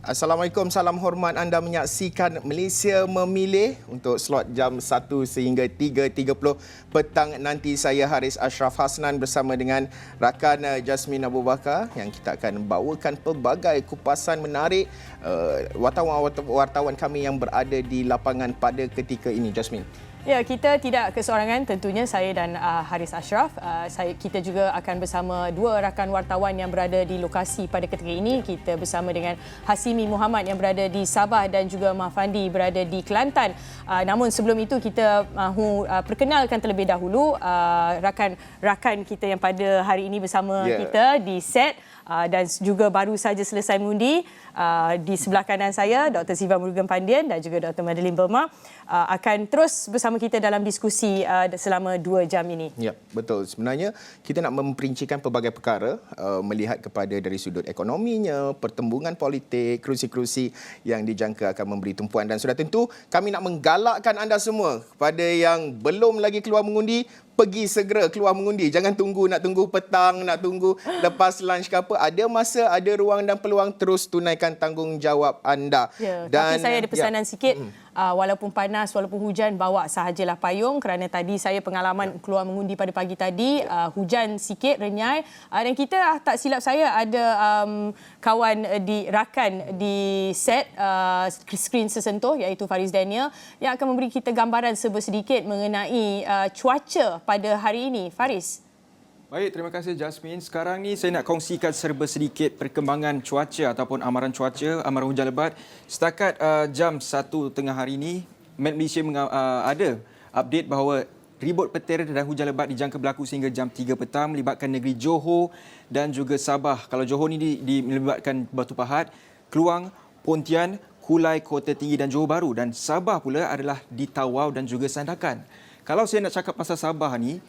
Assalamualaikum, salam hormat. Anda menyaksikan Malaysia Memilih untuk slot jam 1 sehingga 3.30 petang nanti. Saya Haris Ashraf Hasnan bersama dengan rakan Jasmine Abu Bakar yang kita akan bawakan pelbagai kupasan menarik wartawan-wartawan kami yang berada di lapangan pada ketika ini. Jasmine. Ya, kita tidak keseorangan, tentunya saya dan Haris Ashraf. Kita juga akan bersama dua rakan wartawan yang berada di lokasi pada ketika ini. Kita bersama dengan Hasimi Muhammad yang berada di Sabah dan juga Mahfandi berada di Kelantan. Namun sebelum itu kita mahu perkenalkan terlebih dahulu rakan-rakan kita yang pada hari ini bersama kita di set. Dan juga baru saja selesai mengundi. Di sebelah kanan saya, Dr. Siva Murugan Pandian dan juga Dr. Madeline Burma akan terus bersama kita dalam diskusi selama 2 jam ini. Ya, betul. Sebenarnya kita nak memperincikan pelbagai perkara, melihat kepada dari sudut ekonominya, pertembungan politik, kerusi-kerusi yang dijangka akan memberi tumpuan. Dan sudah tentu kami nak menggalakkan anda semua kepada yang belum lagi keluar mengundi, pergi segera keluar mengundi. Jangan nak tunggu petang, nak tunggu lepas lunch ke apa. Ada masa, ada ruang dan peluang, terus tunaikan tanggungjawab anda. Ya, dan tapi saya ada pesanan sikit. Walaupun panas, walaupun hujan, bawa sahajalah payung kerana tadi saya pengalaman keluar mengundi pada pagi tadi, hujan sikit, renyai. Dan kita, tak silap saya, ada rakan di set skrin sesentuh iaitu Faris Daniel yang akan memberi kita gambaran sedikit mengenai cuaca pada hari ini. Faris. Baik, terima kasih Jasmine. Sekarang ni saya nak kongsikan serba sedikit perkembangan cuaca ataupun amaran cuaca, amaran hujan lebat. Setakat jam 1 tengah hari ini, Met Malaysia ada update bahawa ribut petir dan hujan lebat dijangka berlaku sehingga jam 3 petang melibatkan negeri Johor dan juga Sabah. Kalau Johor ni melibatkan Batu Pahat, Kluang, Pontian, Kulai, Kota Tinggi dan Johor Bahru. Dan Sabah pula adalah di Tawau dan juga Sandakan. Kalau saya nak cakap pasal Sabah ni,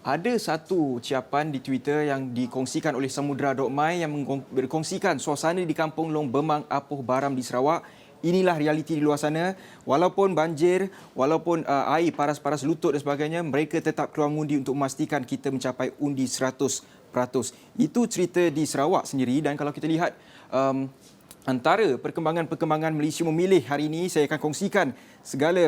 ada satu ucapan di Twitter yang dikongsikan oleh Samudra.my yang berkongsikan suasana di kampung Long Bemang, Apoh Baram di Sarawak. Inilah realiti di luar sana. Walaupun banjir, walaupun air paras-paras lutut dan sebagainya, mereka tetap keluar mengundi untuk memastikan kita mencapai undi 100%. Itu cerita di Sarawak sendiri. Dan kalau kita lihat antara perkembangan Malaysia Memilih hari ini, saya akan kongsikan segala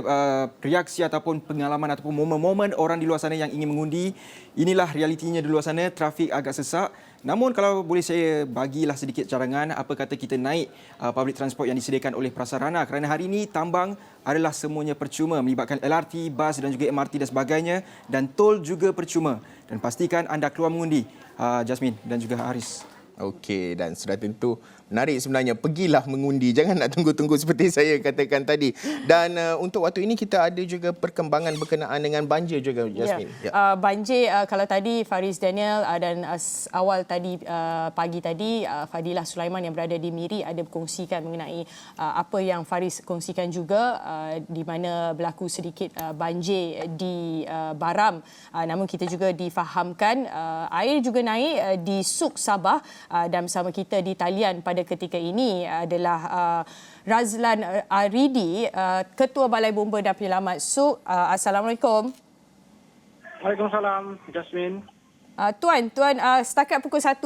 reaksi ataupun pengalaman ataupun momen-momen orang di luar sana yang ingin mengundi. Inilah realitinya di luar sana, trafik agak sesak. Namun kalau boleh saya bagilah sedikit cadangan, apa kata kita naik public transport yang disediakan oleh prasarana, kerana hari ini tambang adalah semuanya percuma, melibatkan LRT, bas dan juga MRT dan sebagainya, dan tol juga percuma. Dan pastikan anda keluar mengundi, Jasmine dan juga Haris. Okey, dan sudah tentu menarik sebenarnya. Pergilah mengundi. Jangan nak tunggu-tunggu seperti saya katakan tadi. Dan untuk waktu ini kita ada juga perkembangan berkenaan dengan banjir juga, Jasmine. Ya. Banjir, kalau tadi Faris Daniel dan awal tadi pagi tadi Fadilah Sulaiman yang berada di Miri ada berkongsikan mengenai apa yang Faris kongsikan juga, di mana berlaku sedikit banjir di Baram. Namun kita juga difahamkan air juga naik di Suk Sabah. Dan bersama kita di talian pada ketika ini adalah Razlan Aridi, Ketua Balai Bomba dan Penyelamat Suk. Assalamualaikum. Waalaikumsalam, Jasmine. Tuan, setakat pukul 1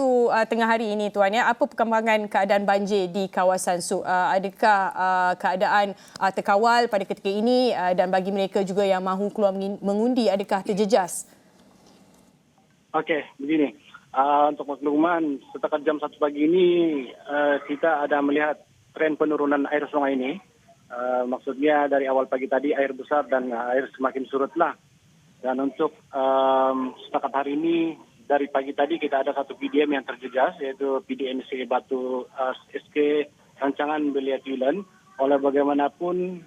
tengah hari ini, Tuan, ya, apa perkembangan keadaan banjir di kawasan Suk? Adakah keadaan terkawal pada ketika ini dan bagi mereka juga yang mahu keluar mengundi, adakah terjejas? Okey, begini. Untuk makluman, setakat jam 1 pagi ini kita ada melihat tren penurunan air sungai ini. Maksudnya dari awal pagi tadi air besar dan air semakin surutlah. Dan untuk setakat hari ini, dari pagi tadi kita ada satu PDM yang terjejas, yaitu PDMC Batu SK Rancangan Belia Tulen. Oleh bagaimanapun,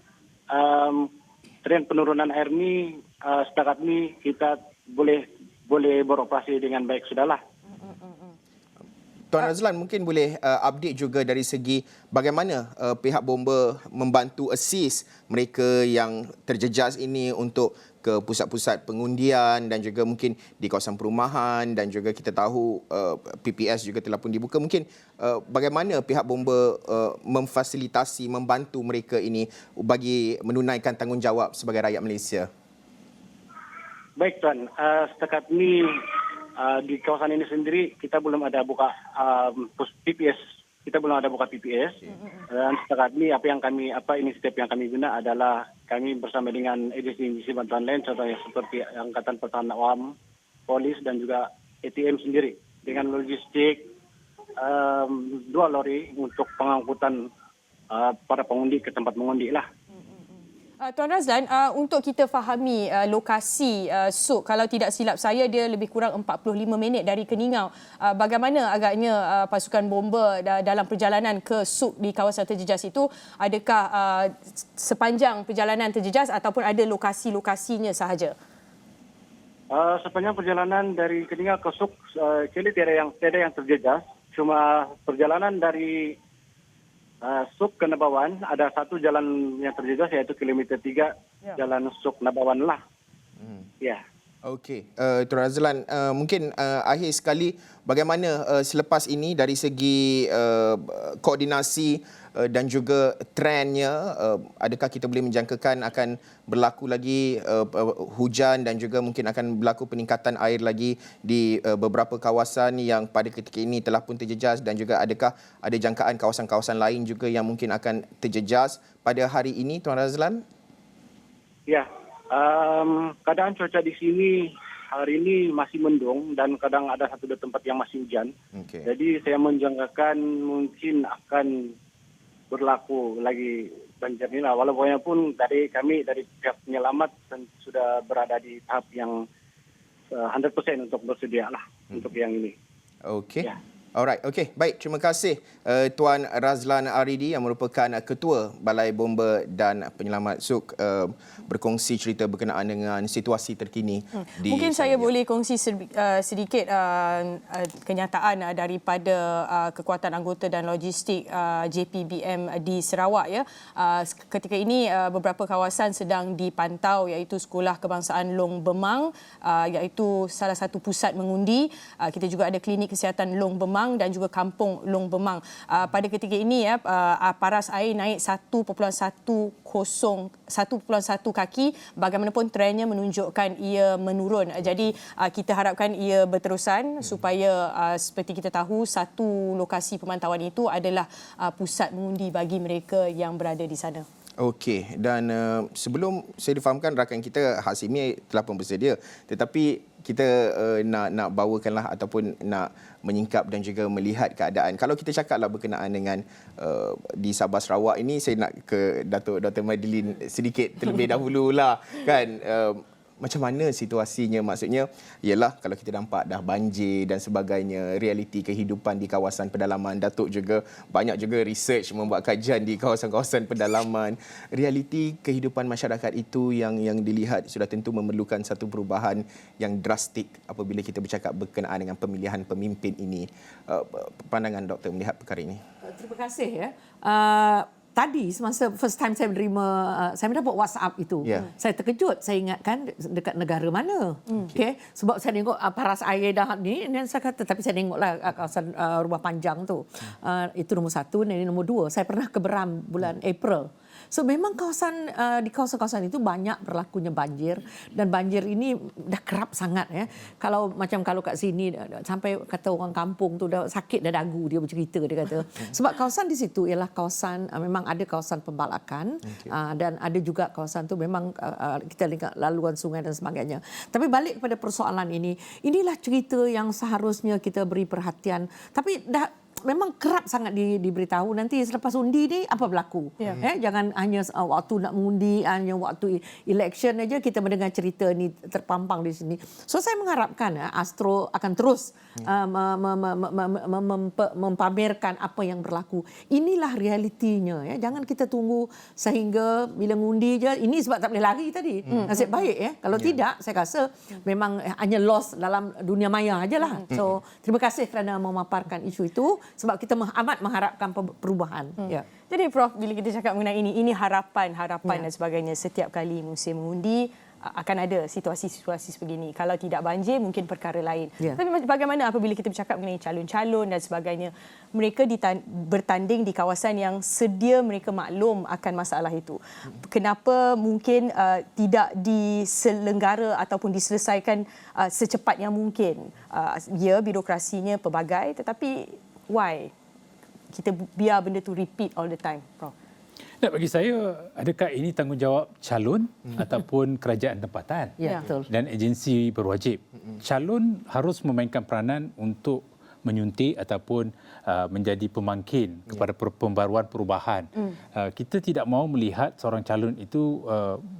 tren penurunan air ini setakat ini kita boleh beroperasi dengan baik sudahlah. Tuan Razlan, mungkin boleh update juga dari segi bagaimana pihak bomba membantu assist mereka yang terjejas ini untuk ke pusat-pusat pengundian dan juga mungkin di kawasan perumahan, dan juga kita tahu PPS juga telah pun dibuka. Mungkin bagaimana pihak bomba memfasilitasi, membantu mereka ini bagi menunaikan tanggungjawab sebagai rakyat Malaysia? Baik Tuan, setakat ini di kawasan ini sendiri kita belum ada buka PPS kita belum ada buka PPS. Dan setakat ini inisiatif yang kami guna adalah kami bersama dengan agensi bantuan lain, contohnya seperti Angkatan Pertahanan Awam, Polis dan juga ATM sendiri dengan logistik 2 lori untuk pengangkutan para pengundi ke tempat mengundi lah. Tuan Razlan, untuk kita fahami lokasi SUK, kalau tidak silap saya dia lebih kurang 45 minit dari Keningau. Bagaimana agaknya pasukan bomba dalam perjalanan ke SUK di kawasan terjejas itu? Adakah sepanjang perjalanan terjejas ataupun ada lokasi-lokasinya sahaja? Sepanjang perjalanan dari Keningau ke SUK, tiada yang terjejas. Cuma perjalanan dari SUK ke Nabawan, ada satu jalan yang terjejas yaitu kilometer 3, jalan SUK Nabawan lah. Ya. Okey, Tuan Razlan, mungkin akhir sekali bagaimana selepas ini dari segi koordinasi dan juga trendnya, adakah kita boleh menjangkakan akan berlaku lagi hujan dan juga mungkin akan berlaku peningkatan air lagi di beberapa kawasan yang pada ketika ini telah pun terjejas, dan juga adakah ada jangkaan kawasan-kawasan lain juga yang mungkin akan terjejas pada hari ini, Tuan Razlan? Ya. Keadaan cuaca di sini hari ini masih mendung dan kadang ada 1-2 tempat yang masih hujan. Okay. Jadi saya menjangkakan mungkin akan berlaku lagi banjir ini lah. Walaupun dari pihak penyelamat sudah berada di tahap yang 100% untuk bersedia lah untuk yang ini. Okey. Ya. Alright, okey. Baik, terima kasih Tuan Razlan Aridi yang merupakan Ketua Balai Bomba dan Penyelamat SUK berkongsi cerita berkenaan dengan situasi terkini di Mungkin saya boleh kongsi sedikit kenyataan daripada kekuatan anggota dan logistik JPBM di Sarawak ya. Ketika ini beberapa kawasan sedang dipantau, iaitu Sekolah Kebangsaan Long Bemang, iaitu salah satu pusat mengundi. Kita juga ada klinik kesihatan Long Bemang dan juga kampung Long Bemang. Pada ketika ini paras air naik 1.1 kaki, bagaimanapun trendnya menunjukkan ia menurun. Jadi kita harapkan ia berterusan supaya seperti kita tahu satu lokasi pemantauan itu adalah pusat mengundi bagi mereka yang berada di sana. Okey, dan sebelum saya difahamkan rakan kita Hasimi telah pun bersedia, tetapi kita nak bawakanlah ataupun nak menyingkap dan juga melihat keadaan. Kalau kita cakaplah berkenaan dengan di Sabah Sarawak ini, saya nak ke Dr. Madeline sedikit terlebih dahululah kan. Macam mana situasinya? Maksudnya ialah kalau kita nampak dah banjir dan sebagainya, realiti kehidupan di kawasan pedalaman. Datuk juga banyak juga research, membuat kajian di kawasan-kawasan pedalaman. Realiti kehidupan masyarakat itu yang dilihat sudah tentu memerlukan satu perubahan yang drastik apabila kita bercakap berkenaan dengan pemilihan pemimpin ini. Pandangan doktor melihat perkara ini. Terima kasih ya. Tadi semasa first time saya mendapat WhatsApp itu, saya terkejut. Saya ingatkan dekat negara mana. Okay. Sebab saya tengok paras air dah ni, dan saya kata, tapi saya tengoklah kawasan Rumah Panjang tu. Itu nombor 1, dan ini nombor 2. Saya pernah ke Beram bulan April. So memang di kawasan-kawasan itu banyak berlakunya banjir, dan banjir ini dah kerap sangat ya. Kalau kat sini sampai kata orang kampung tu dah sakit dah dagu, dia bercerita, dia kata. Sebab kawasan di situ ialah kawasan memang ada kawasan pembalakan, dan ada juga kawasan tu memang kita lihat laluan sungai dan sebagainya. Tapi balik kepada persoalan ini, inilah cerita yang seharusnya kita beri perhatian. Tapi memang kerap sangat diberitahu nanti selepas undi ni apa berlaku. Jangan hanya waktu nak mengundi, hanya waktu election aja kita mendengar cerita ni terpampang di sini. So saya mengharapkan Astro akan terus mempamerkan apa yang berlaku. Inilah realitinya ya. Jangan kita tunggu sehingga bila mengundi je, ini sebab tak boleh lari tadi. Nasib baik ya. Kalau tidak, saya rasa memang hanya loss dalam dunia maya ajalah. So terima kasih kerana memaparkan isu itu, sebab kita amat mengharapkan perubahan. Ya. Jadi Prof, bila kita cakap mengenai ini harapan dan sebagainya, setiap kali musim mengundi akan ada situasi-situasi sebegini. Kalau tidak banjir, mungkin perkara lain. Tapi bagaimana apabila kita bercakap mengenai calon-calon dan sebagainya, mereka bertanding di kawasan yang sedia mereka maklum akan masalah itu. Kenapa mungkin tidak diselenggara ataupun diselesaikan secepat yang mungkin? Ya, birokrasinya pelbagai, tetapi why? kita biar benda tu repeat all the time, Prof? Nah, bagi saya, adakah ini tanggungjawab calon ataupun kerajaan tempatan Ya, betul. dan agensi berwajib? Calon harus memainkan peranan untuk menyuntik ataupun menjadi pemangkin kepada pembaruan perubahan. Kita tidak mahu melihat seorang calon itu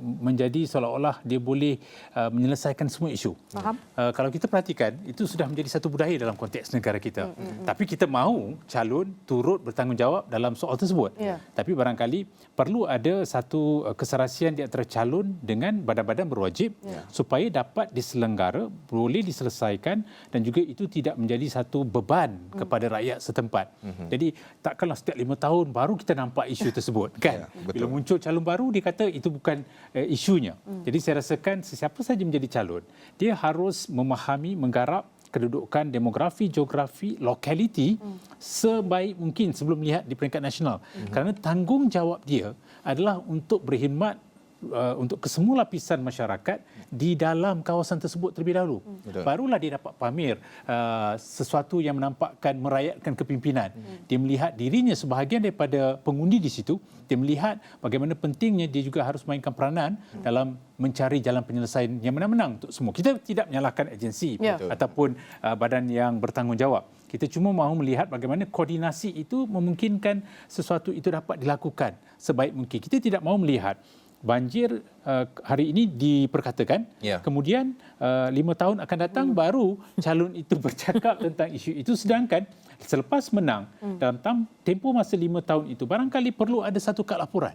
menjadi seolah-olah dia boleh menyelesaikan semua isu. Faham? Kalau kita perhatikan, itu sudah menjadi satu budaya dalam konteks negara kita. Tapi kita mahu calon turut bertanggungjawab dalam soal tersebut. Ya. Tapi barangkali perlu ada satu keserasian di antara calon dengan badan-badan berwajib supaya dapat diselenggara, boleh diselesaikan dan juga itu tidak menjadi satu beban kepada rakyat setempat. Jadi takkanlah setiap 5 tahun baru kita nampak isu tersebut, kan? Bila muncul calon baru dia kata itu bukan isunya. Jadi saya rasakan sesiapa saja menjadi calon, dia harus memahami, menggarap kedudukan demografi, geografi, lokaliti sebaik mungkin sebelum melihat di peringkat nasional. Kerana tanggungjawab dia adalah untuk berkhidmat untuk kesemua lapisan masyarakat di dalam kawasan tersebut terlebih dahulu. Barulah dia dapat pamer sesuatu yang menampakkan merayatkan kepimpinan. Dia melihat dirinya sebahagian daripada pengundi di situ. Dia melihat bagaimana pentingnya dia juga harus mainkan peranan dalam mencari jalan penyelesaian yang menang-menang untuk semua. Kita tidak menyalahkan agensi ataupun badan yang bertanggungjawab. Kita cuma mahu melihat bagaimana koordinasi itu memungkinkan sesuatu itu dapat dilakukan sebaik mungkin. Kita tidak mahu melihat banjir hari ini diperkatakan, kemudian 5 tahun akan datang baru calon itu bercakap tentang isu itu, sedangkan selepas menang dalam tempoh masa 5 tahun itu barangkali perlu ada satu kad laporan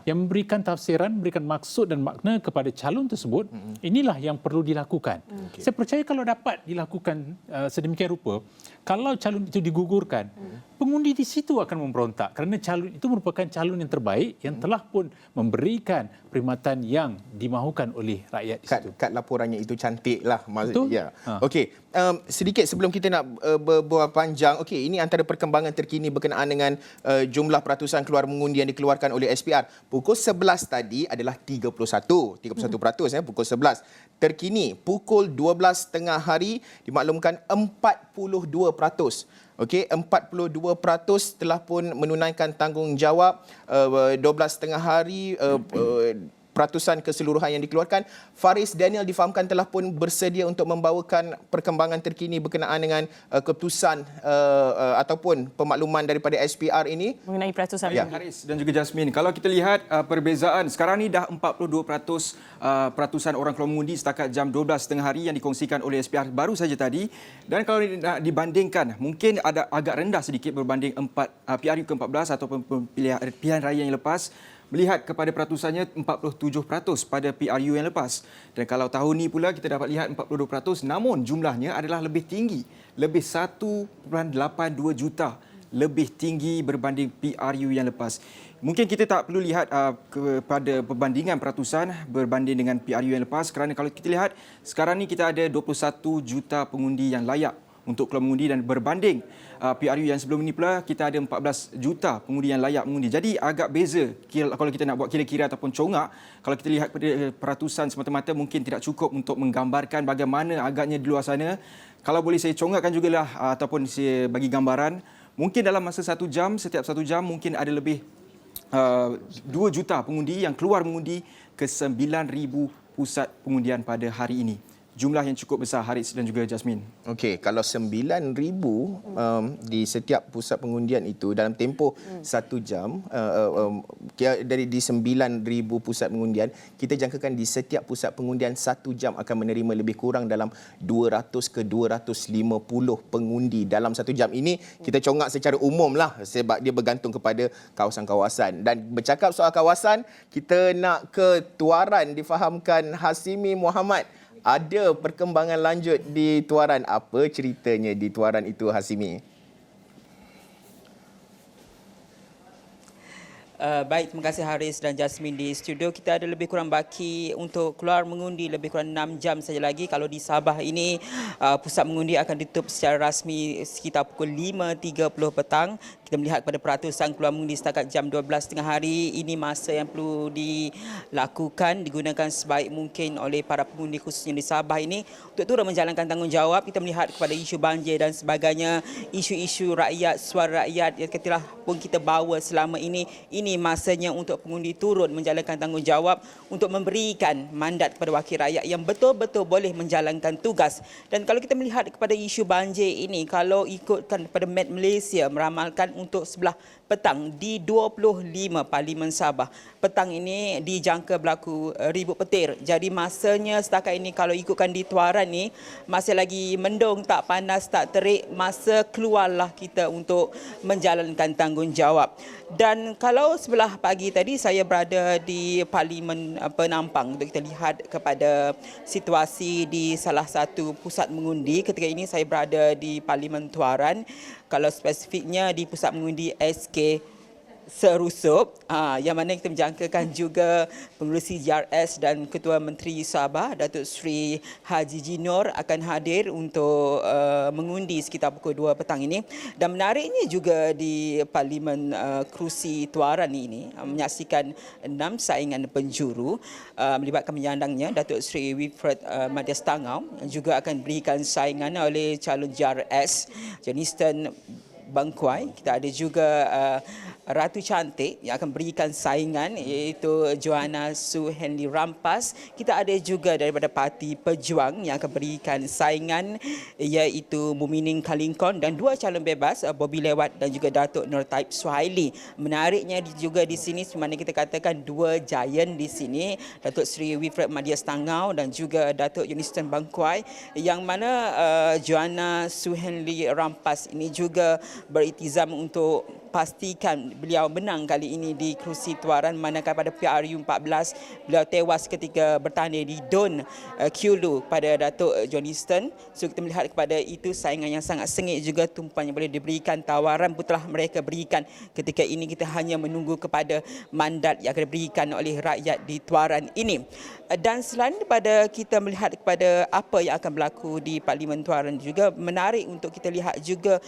yang memberikan tafsiran, memberikan maksud dan makna kepada calon tersebut. Inilah yang perlu dilakukan. Saya percaya kalau dapat dilakukan sedemikian rupa, kalau calon itu digugurkan, pengundi di situ akan memberontak kerana calon itu merupakan calon yang terbaik yang telah pun memberikan perkhidmatan yang dimahukan oleh rakyat di situ. Kad laporannya itu cantik lah. Betul. Ya. Okey, sedikit sebelum kita nak berbual panjang, okey, ini antara perkembangan terkini berkenaan dengan jumlah peratusan keluar mengundi yang dikeluarkan oleh SPR. Pukul 11 tadi adalah 31%, pukul 11. Terkini pukul 12 tengah hari dimaklumkan 42%. Okey, 42% telah pun menunaikan tanggungjawab. 12 tengah hari peratusan keseluruhan yang dikeluarkan. Faris Daniel difahamkan telah pun bersedia untuk membawakan perkembangan terkini berkenaan dengan keputusan ataupun pemakluman daripada SPR ini Mengenai peratusan Haris dan juga Jasmine, kalau kita lihat perbezaan sekarang ni dah 42% peratusan orang keluar mengundi setakat jam 12 tengah hari yang dikongsikan oleh SPR baru saja tadi, dan kalau nak dibandingkan mungkin ada agak rendah sedikit berbanding PRU ke-14 ataupun pilihan raya yang lepas. Melihat kepada peratusannya 47% pada PRU yang lepas. Dan kalau tahun ini pula kita dapat lihat 42%, namun jumlahnya adalah lebih tinggi, lebih 1.82 juta lebih tinggi berbanding PRU yang lepas. Mungkin kita tak perlu lihat kepada perbandingan peratusan berbanding dengan PRU yang lepas, kerana kalau kita lihat sekarang ni kita ada 21 juta pengundi yang layak untuk keluar mengundi, dan berbanding PRU yang sebelum ini pula kita ada 14 juta pengundi yang layak mengundi. Jadi agak beza kalau kita nak buat kira-kira ataupun congak. Kalau kita lihat pada peratusan semata-mata mungkin tidak cukup untuk menggambarkan bagaimana agaknya di luar sana. Kalau boleh saya congakkan jugalah ataupun saya bagi gambaran, mungkin dalam masa 1 jam, setiap 1 jam mungkin ada lebih 2 juta pengundi yang keluar mengundi ke 9,000 pusat pengundian pada hari ini. Jumlah yang cukup besar, Haris dan juga Jasmine. Okey, kalau 9,000 di setiap pusat pengundian itu dalam tempoh 1 jam, dari di 9,000 pusat pengundian, kita jangkakan di setiap pusat pengundian 1 jam akan menerima lebih kurang dalam 200 ke 250 pengundi dalam 1 jam. Ini kita congak secara umum lah sebab dia bergantung kepada kawasan-kawasan. Dan bercakap soal kawasan, kita nak ke Tuaran difahamkan Hasimi Muhammad. Ada perkembangan lanjut di Tuaran. Apa ceritanya di Tuaran itu, Hasimi? Baik, terima kasih Haris dan Jasmine di studio. Kita ada lebih kurang baki untuk keluar mengundi lebih kurang 6 jam saja lagi. Kalau di Sabah ini, pusat mengundi akan ditutup secara rasmi sekitar pukul 5.30 petang. Kita melihat kepada peratusan keluar mengundi setakat jam 12 tengah hari, ini masa yang perlu dilakukan, digunakan sebaik mungkin oleh para pengundi khususnya di Sabah ini untuk turut menjalankan tanggungjawab. Kita melihat kepada isu banjir dan sebagainya, isu-isu rakyat, suara rakyat yang telah pun kita bawa selama ini masanya untuk pengundi turut menjalankan tanggungjawab untuk memberikan mandat kepada wakil rakyat yang betul-betul boleh menjalankan tugas. Dan kalau kita melihat kepada isu banjir ini, kalau ikutkan kepada Met Malaysia meramalkan untuk sebelah petang di 25 Parlimen Sabah, petang ini dijangka berlaku ribut petir. Jadi masanya setakat ini kalau ikutkan di tuaran ni masih lagi mendung, tak panas, tak terik, masa keluarlah kita untuk menjalankan tanggungjawab. Dan kalau sebelah pagi tadi saya berada di Parlimen Penampang untuk kita lihat kepada situasi di salah satu pusat mengundi. Ketika ini saya berada di Parlimen Tuaran, kalau spesifiknya di pusat mengundi SK Serusup, yang mana kita menjangkakan juga Pengerusi GRS dan Ketua Menteri Sabah Datuk Seri Haji Jinor akan hadir untuk mengundi sekitar pukul 2 petang ini. Dan menariknya juga di Parlimen Kerusi Tuaran ini menyaksikan 6 saingan penjuru melibatkan penyandangnya Datuk Seri Wilfred Madias Tangau, juga akan berikan saingan oleh calon GRS Johnston Bangkuai. Kita ada juga Ratu Cantik yang akan berikan saingan, iaitu Joanna Su Henry Rampas. Kita ada juga daripada Parti Pejuang yang akan berikan saingan, iaitu Mumining Kalingkon, dan 2 calon bebas, Bobby Lewat dan juga Datuk Nur Taib Suhaili. Menariknya juga di sini mana kita katakan 2 giant di sini, Datuk Seri Wilfred Madias Tangau dan juga Datuk Johnston Bangkuai, yang mana Joanna Su Henry Rampas ini juga beriltizam untuk pastikan beliau menang kali ini di kerusi tuaran, manakala pada PRU 14 beliau tewas ketika bertanding di Don Kulu pada Datuk Johnston. So kita melihat kepada itu saingan yang sangat sengit juga, tumpuan yang boleh diberikan, tawaran pun telah mereka berikan. Ketika ini kita hanya menunggu kepada mandat yang akan diberikan oleh rakyat di tuaran ini. Dan selain daripada kita melihat kepada apa yang akan berlaku di Parlimen Tuaran, juga menarik untuk kita lihat juga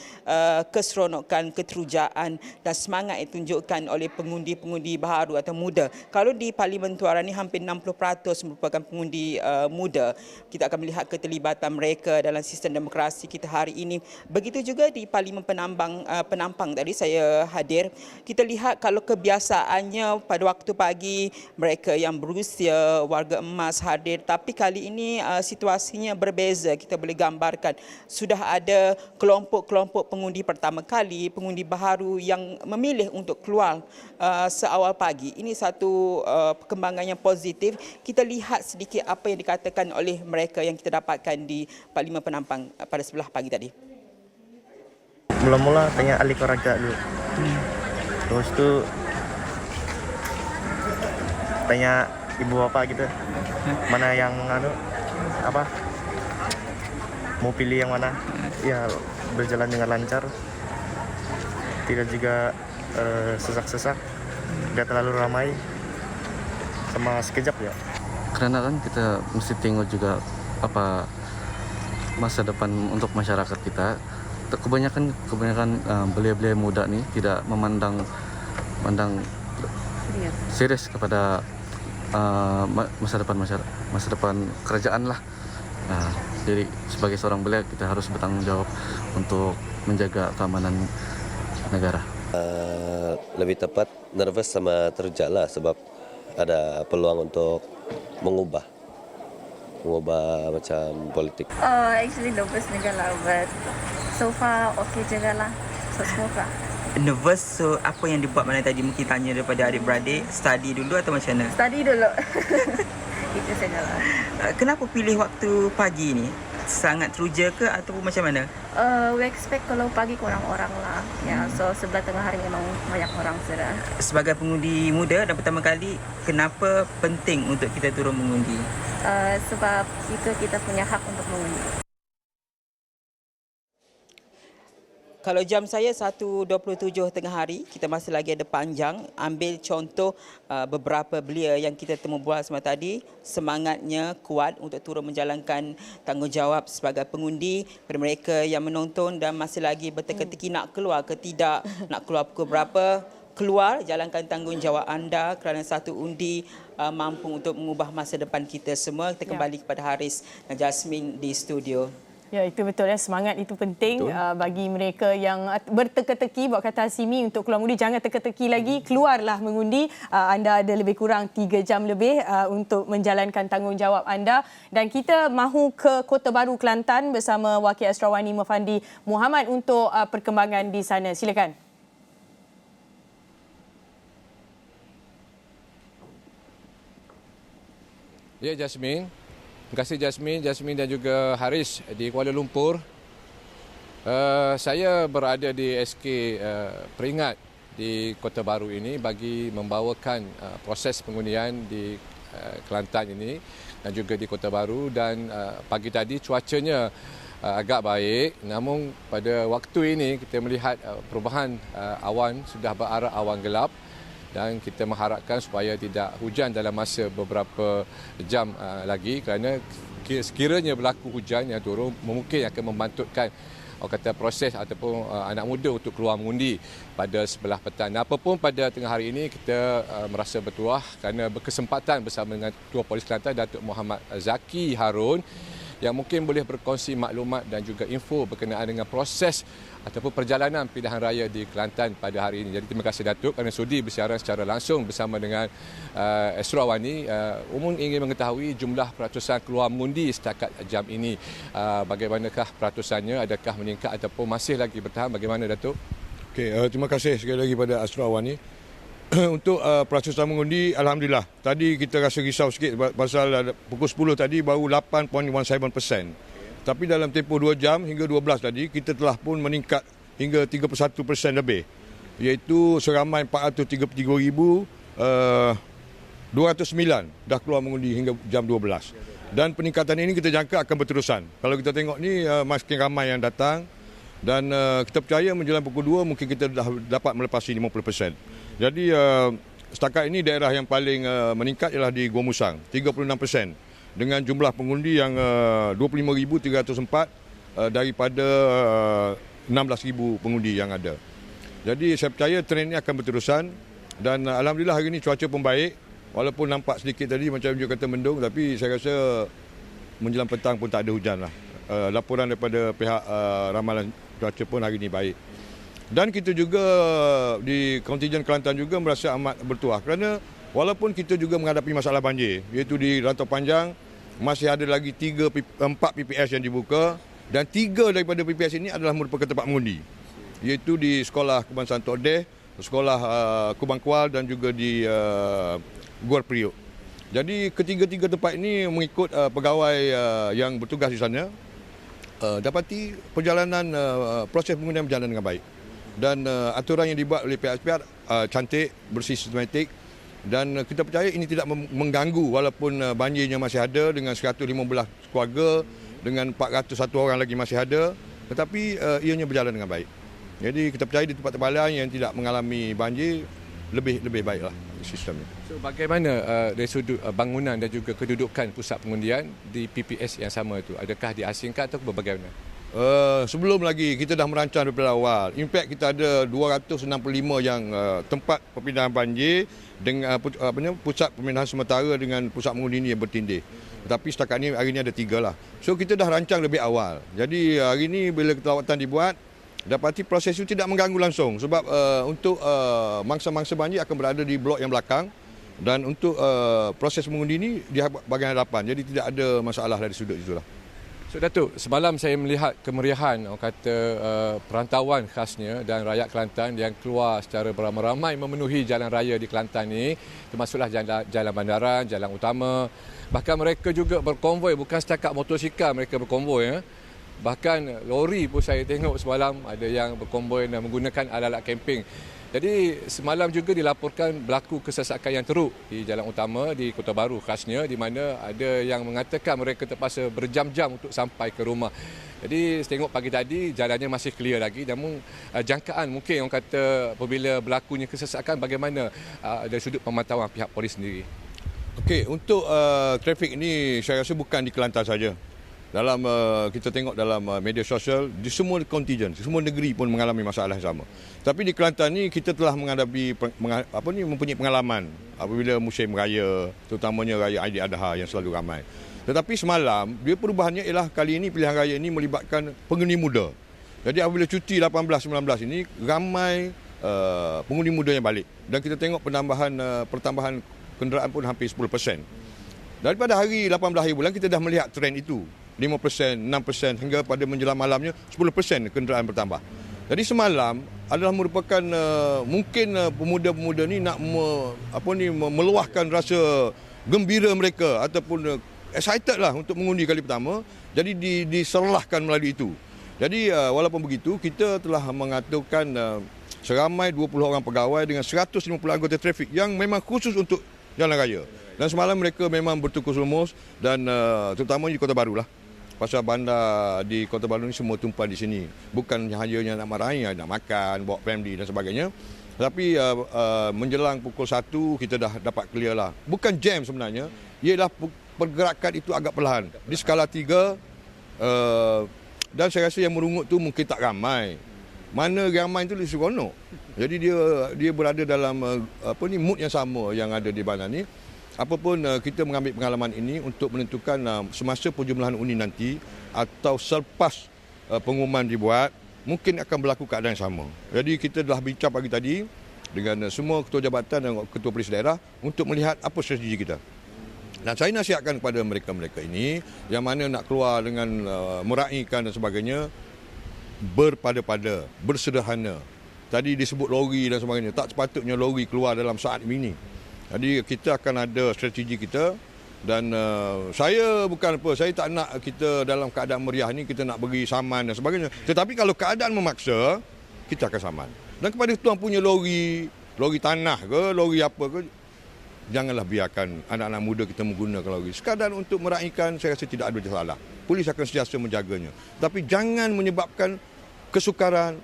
keseronokan, keterujaan dan semangat yang ditunjukkan oleh pengundi-pengundi baharu atau muda. Kalau di Parlimen Tuaran ini hampir 60% merupakan pengundi muda. Kita akan melihat keterlibatan mereka dalam sistem demokrasi kita hari ini. Begitu juga di Parlimen Penampang tadi saya hadir. Kita lihat kalau kebiasaannya pada waktu pagi mereka yang berusia, warga emas hadir, tapi kali ini situasinya berbeza. Kita boleh gambarkan sudah ada kelompok-kelompok pengundi pertama kali, pengundi baharu yang memilih untuk keluar seawal pagi. Ini satu perkembangan yang positif. Kita lihat sedikit apa yang dikatakan oleh mereka yang kita dapatkan di Parlimen Penampang pada sebelah pagi tadi. Mula-mula tanya ahli keluarga dulu. Terus tu tanya ibu bapa gitu. Mana yang mau pilih yang mana? Ya berjalan dengan lancar. Tidak juga sesak-sesak, tidak terlalu ramai, sama sekejap ya. Karena kan kita mesti tengok juga apa masa depan untuk masyarakat kita. Kebanyakan belia-belia muda ni tidak memandang serius kepada masa depan kerajaan lah. Jadi sebagai seorang belia kita harus bertanggung jawab untuk menjaga keamanan negara. Lebih tepat nervous sama terujak lah, sebab ada peluang untuk mengubah macam politik. Actually nervous juga lah, but so far okay juga lah. So semoga. Nervous, so apa yang dibuat mana tadi? Mungkin tanya daripada adik-beradik, study dulu atau macam mana? Study dulu. Itu sajalah. Kenapa pilih waktu pagi ni? Sangat teruja ke ataupun macam mana? We expect kalau pagi kurang orang lah. Ya, so sebelah tengah hari memang banyak orang sudah. Sebagai pengundi muda dan pertama kali, kenapa penting untuk kita turun mengundi? Sebab itu kita punya hak untuk mengundi. Kalau jam saya 1.27 tengah hari, kita masih lagi ada panjang. Ambil contoh beberapa belia yang kita temu bual semalam tadi, semangatnya kuat untuk turut menjalankan tanggungjawab sebagai pengundi. Kepada mereka yang menonton dan masih lagi berteka-teki nak keluar ke tidak, nak keluar pukul berapa, keluar, jalankan tanggungjawab anda kerana satu undi mampu untuk mengubah masa depan kita semua. Kita kembali kepada Haris dan Jasmine di studio. Ya, itu betul ya. Semangat itu penting bagi mereka yang berteka-teki, buat kata Hasimi, untuk keluar mengundi. Jangan teka-teki lagi, keluarlah mengundi. Anda ada lebih kurang 3 jam lebih untuk menjalankan tanggungjawab anda. Dan kita mahu ke Kota Baru, Kelantan bersama Wakil Asrawani Mufandi Muhammad untuk perkembangan di sana. Silakan. Ya, Jasmine. Terima kasih Jasmine dan juga Haris di Kuala Lumpur. Saya berada di SK Peringat di Kota Baru ini bagi membawakan proses pengundian di Kelantan ini dan juga di Kota Baru. Dan pagi tadi cuacanya agak baik, namun pada waktu ini kita melihat perubahan awan sudah berarah awan gelap. Dan kita mengharapkan supaya tidak hujan dalam masa beberapa jam lagi, kerana sekiranya berlaku hujan yang turun mungkin akan membantutkan proses ataupun anak muda untuk keluar mengundi pada sebelah petang. Apapun pada tengah hari ini kita merasa bertuah kerana berkesempatan bersama dengan Ketua Polis Kelantan Datuk Muhammad Zaki Harun yang mungkin boleh berkongsi maklumat dan juga info berkenaan dengan proses ataupun perjalanan pilihan raya di Kelantan pada hari ini. Jadi terima kasih Datuk kerana sudi bersiaran secara langsung bersama dengan Asrawani. Umum ingin mengetahui jumlah peratusan keluar mengundi setakat jam ini. Bagaimanakah peratusannya? Adakah meningkat ataupun masih lagi bertahan? Bagaimana Datuk? Okey, terima kasih sekali lagi pada Asrawani. Untuk peratusan mengundi, Alhamdulillah. Tadi kita rasa risau sikit pasal pukul 10 tadi baru 8.17%. Tapi dalam tempoh 2 jam hingga 12 tadi, kita telah pun meningkat hingga 31% lebih. Iaitu seramai 433,209 dah keluar mengundi hingga jam 12. Dan peningkatan ini kita jangka akan berterusan. Kalau kita tengok ni makin ramai yang datang. Dan kita percaya menjelang pukul 2 mungkin kita dah dapat melepasi 50%. Jadi setakat ini daerah yang paling meningkat ialah di Gua Musang, 36%. Dengan jumlah pengundi yang 25,304 daripada 16,000 pengundi yang ada. Jadi saya percaya trend ini akan berterusan. Dan Alhamdulillah hari ini cuaca pun baik. Walaupun nampak sedikit tadi macam dia kata mendung, tapi saya rasa menjelang petang pun tak ada hujan lah. Laporan daripada pihak ramalan cuaca pun hari ini baik. Dan kita juga di kontingen Kelantan juga merasa amat bertuah kerana walaupun kita juga menghadapi masalah banjir, iaitu di Rantau Panjang masih ada lagi 4 PPS yang dibuka dan 3 daripada PPS ini adalah merupakan tempat mengundi, iaitu di Sekolah Kebangsaan Tok Deh, Sekolah Kubang Kual dan juga di Gor Priok. Jadi ketiga-tiga tempat ini mengikut pegawai yang bertugas di sana dapati perjalanan proses pengundian berjalan dengan baik. Dan aturan yang dibuat oleh pihak-pihak cantik, bersih, sistematik. Dan kita percaya ini tidak mengganggu walaupun banjirnya masih ada dengan 115 keluarga, dengan 401 orang lagi masih ada. Tetapi ianya berjalan dengan baik. Jadi kita percaya di tempat-tempat lain yang tidak mengalami banjir, lebih baiklah sistemnya. So, bagaimana dari sudut bangunan dan juga kedudukan pusat pengundian di PPS yang sama itu? Adakah diasingkan atau bagaimana? Sebelum lagi kita dah merancang daripada awal. In fact kita ada 265 yang tempat perpindahan banjir dengan pusat pemindahan sementara dengan pusat pengundi ini yang bertindih. Tetapi setakat ni hari ini ada 3 lah. So kita dah rancang lebih awal. Jadi hari ini bila kelawatan dibuat, dapati proses itu tidak mengganggu langsung sebab untuk mangsa-mangsa banjir akan berada di blok yang belakang dan untuk proses mengundi ini di bahagian hadapan. Jadi tidak ada masalah dari sudut itulah. So Datuk, semalam saya melihat kemeriahan perantauan khasnya dan rakyat Kelantan yang keluar secara beramai-ramai memenuhi jalan raya di Kelantan ini, termasuklah jalan bandaran, jalan utama. Bahkan mereka juga berkonvoi, bukan setakat motosikal mereka berkonvoi. Bahkan lori pun saya tengok semalam ada yang berkomboi dan menggunakan alat-alat kemping. Jadi semalam juga dilaporkan berlaku kesesakan yang teruk di jalan utama di Kota Baru khasnya, di mana ada yang mengatakan mereka terpaksa berjam-jam untuk sampai ke rumah. Jadi saya tengok pagi tadi jalannya masih clear lagi, namun jangkaan mungkin orang kata apabila berlakunya kesesakan bagaimana dari sudut pemantauan pihak polis sendiri. Okey, untuk trafik ini saya rasa bukan di Kelantan saja. Dalam kita tengok dalam media sosial, di semua kontingen, semua negeri pun mengalami masalah yang sama. Tapi di Kelantan ni kita telah menghadapi mempunyai pengalaman apabila musim raya, terutamanya raya Aidiladha yang selalu ramai. Tetapi semalam dia perubahannya ialah kali ini pilihan raya ini melibatkan pengundi muda. Jadi apabila cuti 18-19 ini ramai pengundi muda yang balik, dan kita tengok pertambahan kenderaan pun hampir 10%. Daripada hari 18 hari bulan kita dah melihat trend itu. 5%, 6% hingga pada menjelang malamnya 10% kenderaan bertambah. Jadi semalam adalah merupakan mungkin pemuda-pemuda ni nak meluahkan rasa gembira mereka ataupun excited lah untuk mengundi kali pertama. Jadi diserlahkan melalui itu. Jadi walaupun begitu kita telah mengaturkan seramai 20 orang pegawai dengan 150 anggota trafik yang memang khusus untuk jalan raya. Dan semalam mereka memang bertukus lumus dan terutama di Kota Baru lah. Pasal bandar di Kota Baru ni semua tumpah di sini. Bukan hanya nak marahi, nak makan, bawa family dan sebagainya. Tapi menjelang pukul 1 kita dah dapat clear lah. Bukan jam sebenarnya, ialah pergerakan itu agak perlahan. Di skala 3 dan saya rasa yang merungut tu mungkin tak ramai. Mana ramai itu seronok. Jadi dia berada dalam mood yang sama yang ada di bandar ni. Apapun kita mengambil pengalaman ini untuk menentukan semasa penjumlahan undi nanti atau selepas pengumuman dibuat, mungkin akan berlaku keadaan yang sama. Jadi kita telah bincang pagi tadi dengan semua ketua jabatan dan ketua polis daerah untuk melihat apa strategi kita. Dan saya nasihatkan kepada mereka-mereka ini yang mana nak keluar dengan meraihkan dan sebagainya, berpada-pada, bersederhana. Tadi disebut lori dan sebagainya. Tak sepatutnya lori keluar dalam saat ini. Jadi kita akan ada strategi kita dan saya bukan apa, saya tak nak kita dalam keadaan meriah ni kita nak beri saman dan sebagainya. Tetapi kalau keadaan memaksa, kita akan saman. Dan kepada tuan punya lori tanah ke, lori apa ke, janganlah biarkan anak-anak muda kita menggunakan lori. Sekadar untuk meraihkan, saya rasa tidak ada masalah. Polis akan sentiasa menjaganya. Tapi jangan menyebabkan kesukaran,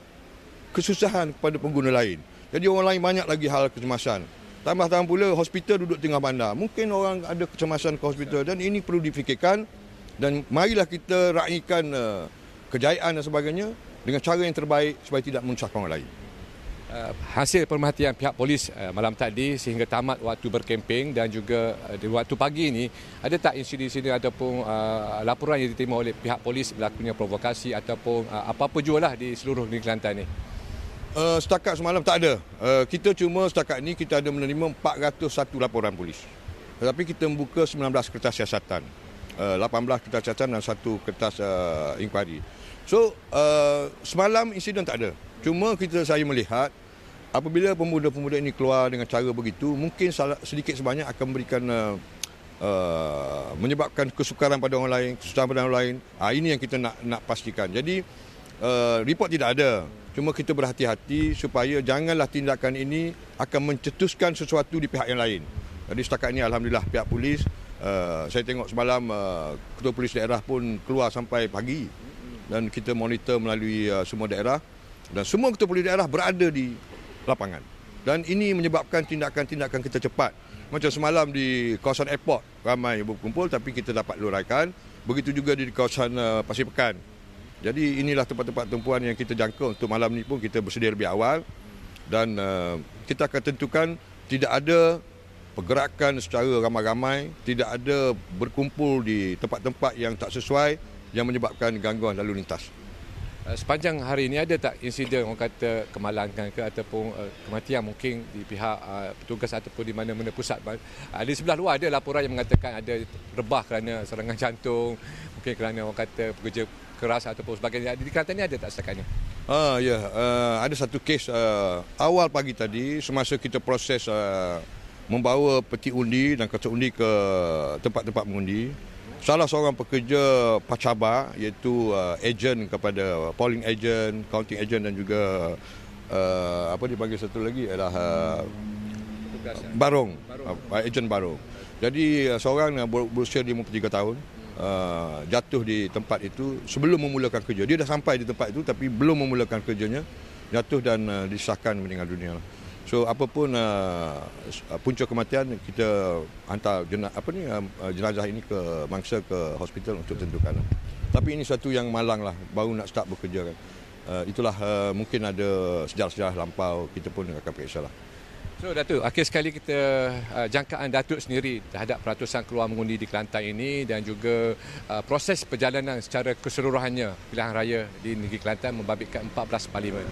kesusahan kepada pengguna lain. Jadi orang lain banyak lagi hal kecemasan. Tambah-tambah pula hospital duduk tengah bandar. Mungkin orang ada kecemasan ke hospital dan ini perlu difikirkan dan marilah kita raihkan kejayaan dan sebagainya dengan cara yang terbaik supaya tidak menyusahkan orang lain. Hasil pemerhatian pihak polis malam tadi sehingga tamat waktu berkemping dan juga di waktu pagi ini, ada tak insiden-insiden ataupun laporan yang diterima oleh pihak polis berlakunya provokasi ataupun apa-apa jualah di seluruh negeri Kelantan ini? Setakat semalam tak ada. Kita cuma setakat ini kita ada menerima 401 laporan polis. Tetapi kita membuka 19 kertas siasatan. 18 kertas siasatan dan 1 kertas inkuari. So, semalam insiden tak ada. Cuma saya melihat apabila pemuda-pemuda ini keluar dengan cara begitu, mungkin sedikit sebanyak akan memberikan menyebabkan kesukaran pada orang lain, kesusahan pada orang lain. Ini yang kita nak pastikan. Jadi, report tidak ada. Cuma kita berhati-hati supaya janganlah tindakan ini akan mencetuskan sesuatu di pihak yang lain. Jadi setakat ini alhamdulillah pihak polis, saya tengok semalam ketua polis daerah pun keluar sampai pagi dan kita monitor melalui semua daerah dan semua ketua polis daerah berada di lapangan. Dan ini menyebabkan tindakan-tindakan kita cepat. Macam semalam di kawasan airport ramai berkumpul tapi kita dapat luraikan. Begitu juga di kawasan Pasir Pekan. Jadi inilah tempat-tempat tumpuan yang kita jangka untuk malam ni pun kita bersedia lebih awal dan kita akan tentukan tidak ada pergerakan secara ramai-ramai, tidak ada berkumpul di tempat-tempat yang tak sesuai yang menyebabkan gangguan lalu lintas. Sepanjang hari ini ada tak insiden orang kata kemalangan ke ataupun kematian mungkin di pihak petugas ataupun di mana-mana pusat? Di sebelah luar ada laporan yang mengatakan ada rebah kerana serangan jantung, mungkin kerana orang kata pekerja keras ataupun sebagainya. Di Kelantan ini ada tak setakat ini? Ada satu kes awal pagi tadi semasa kita proses membawa peti undi dan kertas undi ke tempat-tempat mengundi. salah seorang pekerja pacabar iaitu ejen kepada polling agent, counting agent dan juga apa dipanggil satu lagi adalah barong, ejen barong. Jadi seorang berusia 53 tahun jatuh di tempat itu sebelum memulakan kerja. Dia dah sampai di tempat itu tapi belum memulakan kerjanya, jatuh dan disahkan meninggal dunia. So apapun punca kematian, kita hantar jenazah ini ke mangsa ke hospital untuk tentukan. Tapi ini satu yang malang lah, baru nak start bekerja kan. Itulah mungkin ada sejarah-sejarah lampau, kita pun akan periksa lah. So Datuk, akhir sekali kita jangkaan Datuk sendiri terhadap peratusan keluar mengundi di Kelantan ini dan juga proses perjalanan secara keseluruhannya pilihan raya di negeri Kelantan membabitkan 14 parlimen.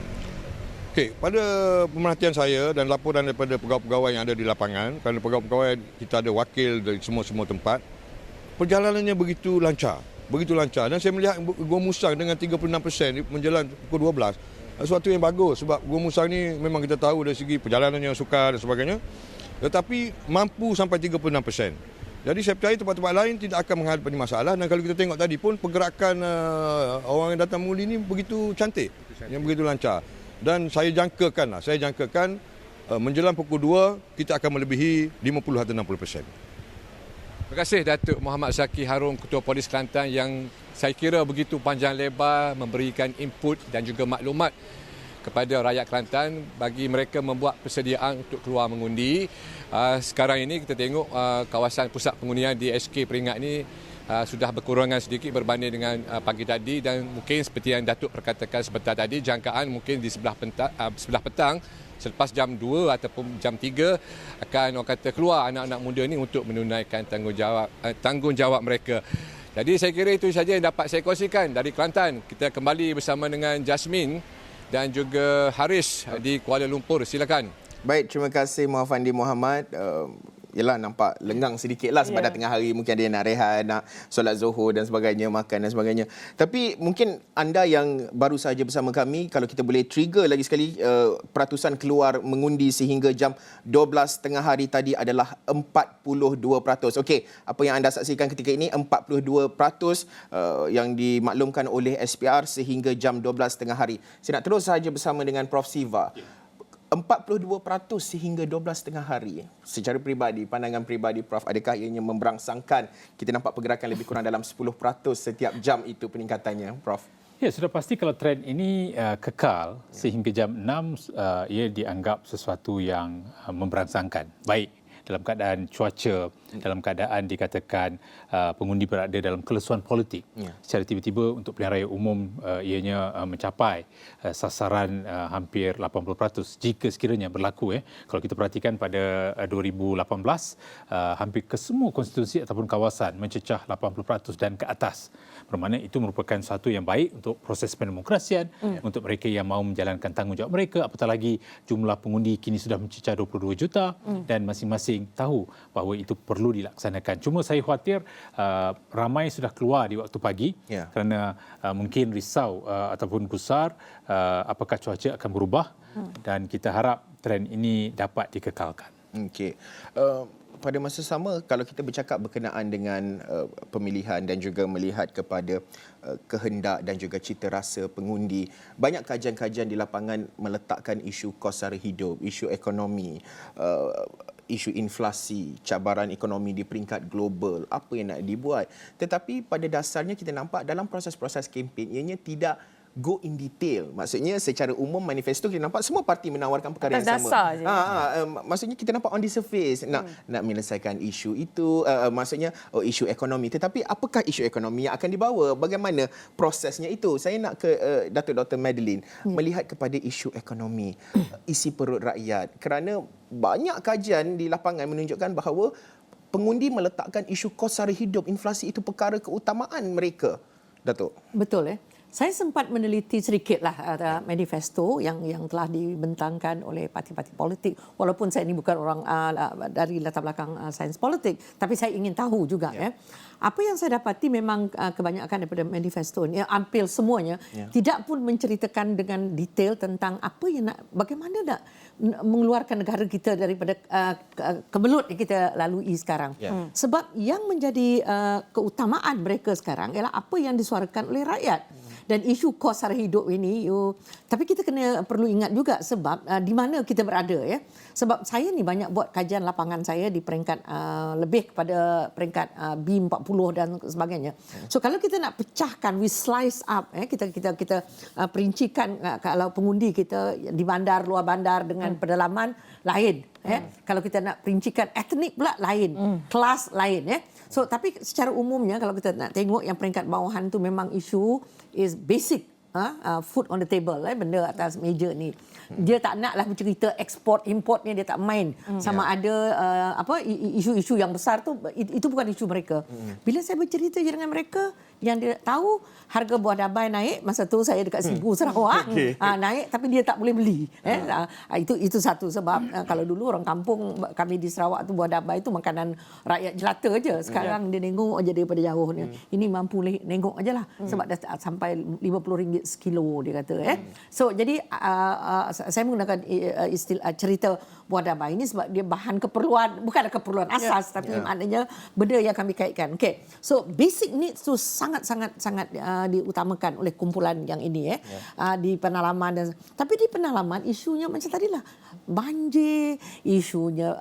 Okey, pada pemerhatian saya dan laporan daripada pegawai-pegawai yang ada di lapangan, kerana pegawai-pegawai kita ada wakil dari semua-semua tempat, perjalanannya begitu lancar. Dan saya melihat Gua Musang dengan 36% menjelang pukul 12, sesuatu yang bagus sebab Gua Musang ni memang kita tahu dari segi perjalanannya sukar dan sebagainya, tetapi mampu sampai 36%. Jadi saya percaya tempat-tempat lain tidak akan menghadapi masalah, dan kalau kita tengok tadi pun pergerakan orang yang datang mengundi ni begitu cantik, yang begitu lancar. Dan saya jangkakan menjelang pukul 2 kita akan melebihi 50 atau 60%. Terima kasih Datuk Muhammad Zaki Harun, Ketua Polis Kelantan, yang saya kira begitu panjang lebar memberikan input dan juga maklumat kepada rakyat Kelantan bagi mereka membuat persediaan untuk keluar mengundi. Sekarang ini kita tengok kawasan pusat pengundian di SK Peringkat ini sudah berkurangan sedikit berbanding dengan pagi tadi, dan mungkin seperti yang Datuk perkatakan sebentar tadi, jangkaan mungkin di sebelah petang selepas jam 2 ataupun jam 3 akan orang kata keluar anak-anak muda ni untuk menunaikan tanggungjawab mereka. Jadi saya kira itu saja yang dapat saya kongsikan dari Kelantan. Kita kembali bersama dengan Jasmine dan juga Haris di Kuala Lumpur. Silakan. Baik, terima kasih Muhammad Muhammad. Yalah, nampak lengang sedikit lah sebab dah tengah hari, mungkin ada yang nak rehat, nak solat zuhur dan sebagainya, makan dan sebagainya. Tapi mungkin anda yang baru sahaja bersama kami, kalau kita boleh trigger lagi sekali, peratusan keluar mengundi sehingga jam 12 tengah hari tadi adalah 42%. Okey, apa yang anda saksikan ketika ini 42% yang dimaklumkan oleh SPR sehingga jam 12 tengah hari. Saya nak terus sahaja bersama dengan Prof Siva. 42% sehingga 12 tengah hari. Secara peribadi, pandangan peribadi Prof, adakah ianya memberangsangkan kita nampak pergerakan lebih kurang dalam 10% setiap jam itu peningkatannya, Prof? Ya, sudah pasti kalau trend ini kekal sehingga jam 6, ia dianggap sesuatu yang memberangsangkan. Baik dalam keadaan cuaca, dalam keadaan dikatakan pengundi berada dalam kelesuan politik. Secara tiba-tiba untuk pilihan raya umum ianya mencapai sasaran hampir 80% jika sekiranya berlaku. Kalau kita perhatikan pada 2018, hampir ke semua konstitusi ataupun kawasan mencecah 80% dan ke atas. Bermakna itu merupakan satu yang baik untuk proses pendemokrasian, untuk mereka yang mahu menjalankan tanggungjawab mereka. Apatah lagi jumlah pengundi kini sudah mencecah 22 juta dan masing-masing tahu bahawa itu perlu dilaksanakan. Cuma saya khawatir ramai sudah keluar di waktu pagi kerana mungkin risau ataupun gusar apakah cuaca akan berubah, dan kita harap trend ini dapat dikekalkan. Okey. Pada masa sama, kalau kita bercakap berkenaan dengan pemilihan dan juga melihat kepada kehendak dan juga cita rasa pengundi, banyak kajian-kajian di lapangan meletakkan isu kos sara hidup, isu ekonomi, isu inflasi, cabaran ekonomi di peringkat global, apa yang nak dibuat. Tetapi pada dasarnya kita nampak dalam proses-proses kempen, ianya tidak go in detail. Maksudnya secara umum manifesto kita nampak semua parti menawarkan perkara yang sama. Dasar je. Maksudnya kita nampak on the surface nak menyelesaikan isu itu, maksudnya isu ekonomi. Tetapi apakah isu ekonomi yang akan dibawa? Bagaimana prosesnya itu? Saya nak ke Datuk Dr. Madeline melihat kepada isu ekonomi, isi perut rakyat. Kerana banyak kajian di lapangan menunjukkan bahawa pengundi meletakkan isu kos sara hidup, inflasi itu perkara keutamaan mereka. Datuk. Betul. Saya sempat meneliti sedikitlah manifesto yang telah dibentangkan oleh parti-parti politik. Walaupun saya ini bukan orang dari latar belakang sains politik, tapi saya ingin tahu juga. Apa yang saya dapati memang kebanyakan daripada manifesto ini, hampir semuanya, tidak pun menceritakan dengan detail tentang apa yang bagaimana nak mengeluarkan negara kita daripada kemelut yang kita lalui sekarang. Sebab yang menjadi keutamaan mereka sekarang ialah apa yang disuarakan oleh rakyat. Dan isu kos sara hidup ini, tapi kita perlu ingat juga sebab di mana kita berada. Sebab saya ni banyak buat kajian lapangan saya di peringkat lebih kepada peringkat B40 dan sebagainya. So kalau kita nak pecahkan, we slice up, kita perincikan kalau pengundi kita di bandar, luar bandar dengan pedalaman lain. Kalau kita nak perincikan etnik pula lain, kelas lain. So tapi secara umumnya kalau kita nak tengok yang peringkat bawahan tu memang isu is basic, food on the table, benda atas meja ni. Dia tak naklah bercerita ekspor importnya, dia tak main sama ada isu-isu yang besar tu, itu bukan isu mereka. Bila saya bercerita je dengan mereka, yang dia tahu harga buah dabai naik, masa tu saya dekat Sibu Sarawak, naik tapi dia tak boleh beli. Itu satu sebab kalau dulu orang kampung kami di Sarawak tu buah dabai tu makanan rakyat jelata je. Sekarang dia nengok aja daripada jauh ni. Ini mampu nengok ajalah sebab dah sampai RM50 sekilo dia kata. So jadi saya menggunakan istilah cerita buah dabai ini sebab dia bahan keperluan, bukanlah keperluan asas, tapi maknanya benda yang kami kaitkan. Okay. So basic needs tu sangat diutamakan oleh kumpulan yang ini di penalaman tapi di penalaman isunya macam tadilah banjir, isunya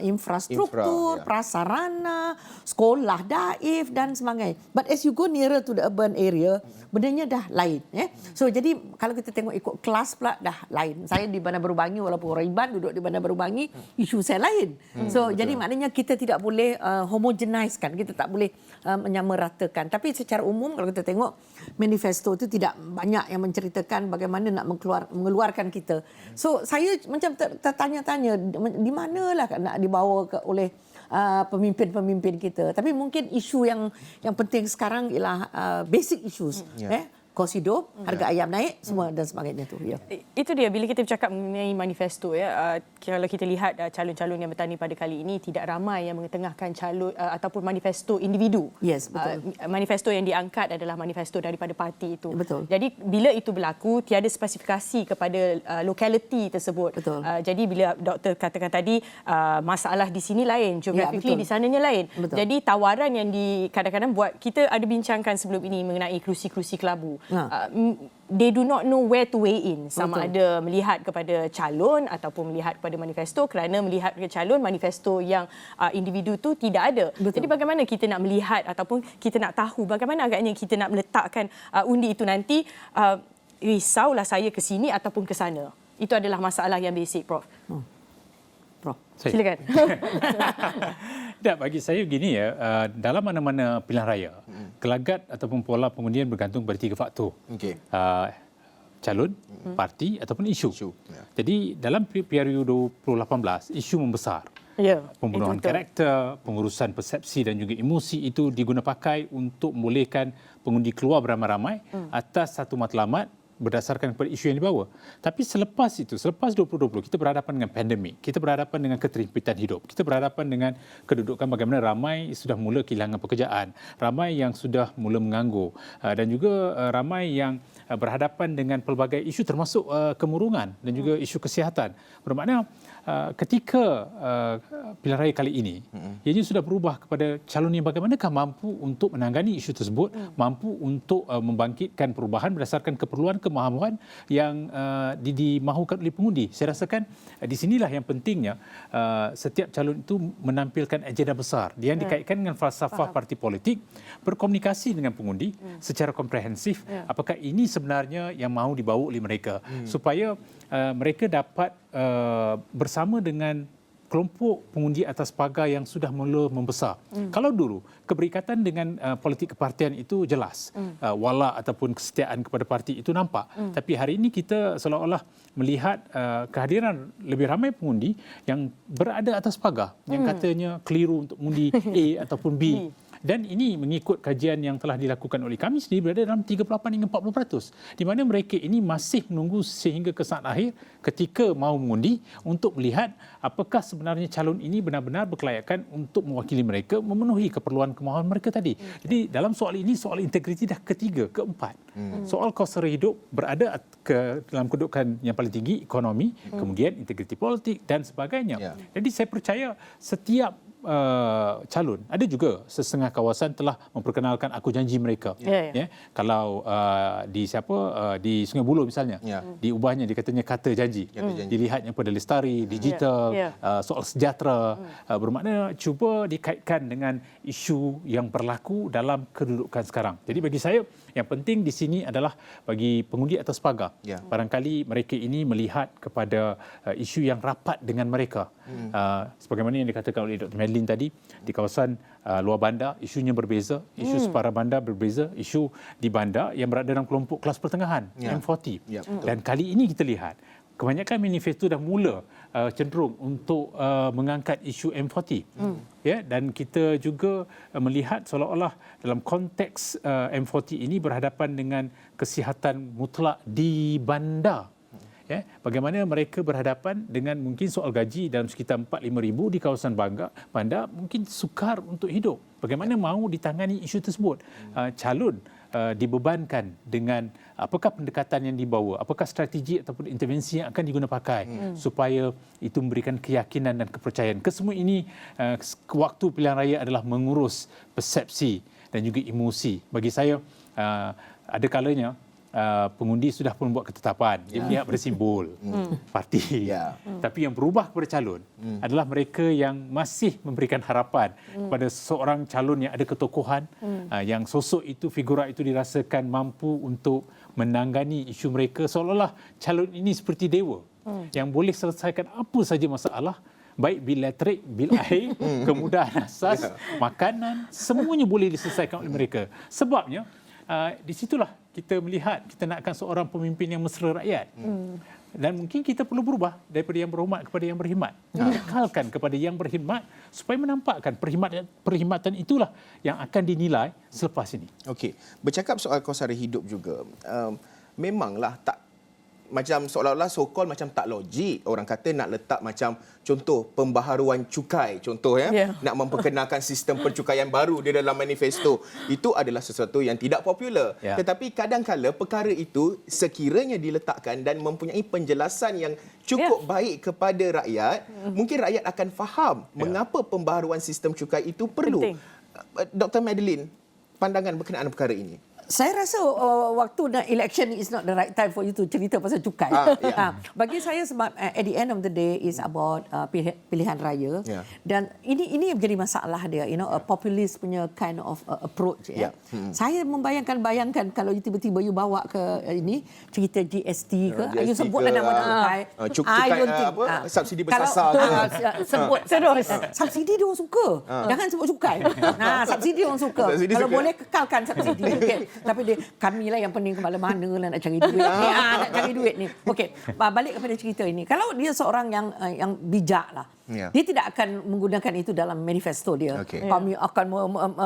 infrastruktur, prasarana, sekolah daif dan sebagainya. But as you go nearer to the urban area, bendanya dah lain. So jadi kalau kita tengok ikut kelas pula dah lain. Saya di Bandar Baru Bangi, walaupun orang Iban duduk di Bandar Baru Bangi, isu saya lain. So jadi maknanya kita tidak boleh homogenizekan, kita tak boleh menyamaratakan. Tapi secara umum kalau kita tengok manifesto itu tidak banyak yang menceritakan bagaimana nak mengeluarkan kita. So saya macam tertanya-tanya di manalah nak dibawa oleh pemimpin-pemimpin kita. Tapi mungkin isu yang penting sekarang ialah basic issues. Kos hidup, harga ayam naik, semua dan sebagainya tu. Itu dia, bila kita bercakap mengenai manifesto, kalau kita lihat calon-calon yang bertanding pada kali ini, tidak ramai yang mengetengahkan calon ataupun manifesto individu. Yes, betul. Manifesto yang diangkat adalah manifesto daripada parti itu. Betul. Jadi bila itu berlaku, tiada spesifikasi kepada lokaliti tersebut. Betul. Jadi bila doktor katakan tadi, masalah di sini lain, geographically di sananya lain. Betul. Jadi tawaran yang kadang-kadang buat, kita ada bincangkan sebelum ini mengenai kerusi-kerusi kelabu. They do not know where to weigh in, sama ada melihat kepada calon ataupun melihat kepada manifesto, kerana melihat kepada calon, manifesto yang individu tu tidak ada. Jadi bagaimana kita nak melihat ataupun kita nak tahu bagaimana agaknya kita nak meletakkan undi itu nanti, risaulah saya ke sini ataupun ke sana. Itu adalah masalah yang basic, Prof. Prof, silakan. Tak, bagi saya begini dalam mana-mana pilihan raya, gelagat ataupun pola pengundian bergantung pada 3 faktor. Calon, parti ataupun isu. Jadi dalam PRU 2018, isu membesar. Pembunuhan karakter, pengurusan persepsi dan juga emosi itu diguna pakai untuk membolehkan pengundi keluar beramai-ramai atas satu matlamat berdasarkan kepada isu yang dibawa. Tapi selepas itu, selepas 2020, kita berhadapan dengan pandemik, kita berhadapan dengan keterhimpitan hidup, kita berhadapan dengan kedudukan bagaimana ramai sudah mula kehilangan pekerjaan, ramai yang sudah mula menganggur dan juga ramai yang berhadapan dengan pelbagai isu termasuk kemurungan dan juga isu kesihatan. Bermakna ketika pilihan raya kali ini, ianya sudah berubah kepada calon yang bagaimanakah mampu untuk menangani isu tersebut, mampu untuk membangkitkan perubahan berdasarkan keperluan kemahuan yang dimahukan oleh pengundi. Saya rasakan di sinilah yang pentingnya setiap calon itu menampilkan agenda besar yang dikaitkan dengan falsafah parti politik, berkomunikasi dengan pengundi secara komprehensif. Apakah ini sebenarnya yang mahu dibawa oleh mereka supaya mereka dapat bersama dengan kelompok pengundi atas pagar yang sudah mula membesar. Kalau dulu keberikatan dengan politik kepartian itu jelas, wala ataupun kesetiaan kepada parti itu nampak. Tapi hari ini kita seolah-olah melihat kehadiran lebih ramai pengundi yang berada atas pagar, yang katanya keliru untuk mengundi A ataupun B. Dan ini mengikut kajian yang telah dilakukan oleh kami sendiri berada dalam 38 hingga 40%. Di mana mereka ini masih menunggu sehingga ke saat akhir ketika mahu mengundi untuk melihat apakah sebenarnya calon ini benar-benar berkelayakan untuk mewakili mereka, memenuhi keperluan kemahuan mereka tadi. Jadi dalam soal ini, soal integriti dah ketiga, keempat. Soal kos sara hidup berada dalam kedudukan yang paling tinggi, ekonomi, kemudian integriti politik dan sebagainya. Jadi saya percaya setiap calon, ada juga setengah kawasan telah memperkenalkan aku janji mereka. Kalau di Sungai Buloh misalnya, diubahnya dikatanya kata janji. Dilihatnya pada lestari, digital, soal sejahtera, bermakna cuba dikaitkan dengan isu yang berlaku dalam kedudukan sekarang. Jadi bagi saya yang penting di sini adalah bagi pengundi atas pagar. Barangkali mereka ini melihat kepada isu yang rapat dengan mereka. Sebagaimana yang dikatakan oleh Dr. Madeline tadi, di kawasan luar bandar isunya berbeza, isu separa bandar berbeza, isu di bandar yang berada dalam kelompok kelas pertengahan, M40. Dan kali ini kita lihat kebanyakan manifesto dah mula cenderung untuk mengangkat isu M40. Dan kita juga melihat seolah-olah dalam konteks M40 ini berhadapan dengan kesihatan mutlak di bandar. Bagaimana mereka berhadapan dengan mungkin soal gaji dalam sekitar 4-5 ribu di kawasan bandar mungkin sukar untuk hidup. Bagaimana mahu ditangani isu tersebut? Calon dibebankan dengan apakah pendekatan yang dibawa, apakah strategi ataupun intervensi yang akan diguna pakai supaya itu memberikan keyakinan dan kepercayaan. Kesemua ini waktu pilihan raya adalah mengurus persepsi dan juga emosi. Bagi saya ada kalanya pengundi sudah pun buat ketetapan, dia melihat pada simbol parti. Tapi yang berubah kepada calon adalah mereka yang masih memberikan harapan kepada seorang calon yang ada ketokohan, yang sosok itu, figura itu dirasakan mampu untuk menangani isu mereka, seolah-olah calon ini seperti dewa yang boleh selesaikan apa saja masalah, baik bil elektrik, bil air, kemudahan asas, makanan, semuanya boleh diselesaikan oleh mereka. Sebabnya di situlah kita melihat kita nakkan seorang pemimpin yang mesra rakyat. Dan mungkin kita perlu berubah daripada yang berhormat kepada yang berkhidmat. Kekalkan kepada yang berkhidmat supaya menampakkan perkhidmatan itulah yang akan dinilai selepas ini. Okey, bercakap soal kos sara hidup juga. Memanglah tak macam seolah-olah so-called macam tak logik. Orang kata nak letak macam contoh pembaharuan cukai, contoh nak memperkenalkan sistem pencukaian baru di dalam manifesto. Itu adalah sesuatu yang tidak popular. Tetapi kadang-kala perkara itu sekiranya diletakkan dan mempunyai penjelasan yang cukup baik kepada rakyat, mungkin rakyat akan faham mengapa pembaharuan sistem cukai itu perlu. Dr. Madeline, pandangan berkenaan perkara ini. Saya rasa waktu nak election is not the right time for you to cerita pasal cukai. Bagi saya sebab at the end of the day is about pilihan raya. Dan ini menjadi masalah dia, a populist punya kind of approach. Saya bayangkan kalau you tiba-tiba you bawa ke ini cerita GST ke, you sebutlah nama cukai, subsidi bersasar sebut terus. Subsidi dia orang suka. Jangan sebut cukai. Subsidi dia orang suka. Kalau boleh kekalkan subsidi. Tapi kamilah yang pening kepala mana lah nak cari duit ni. Nak cari duit ni. Okey, balik kepada cerita ini. Kalau dia seorang yang bijak lah, dia tidak akan menggunakan itu dalam manifesto dia. Kami akan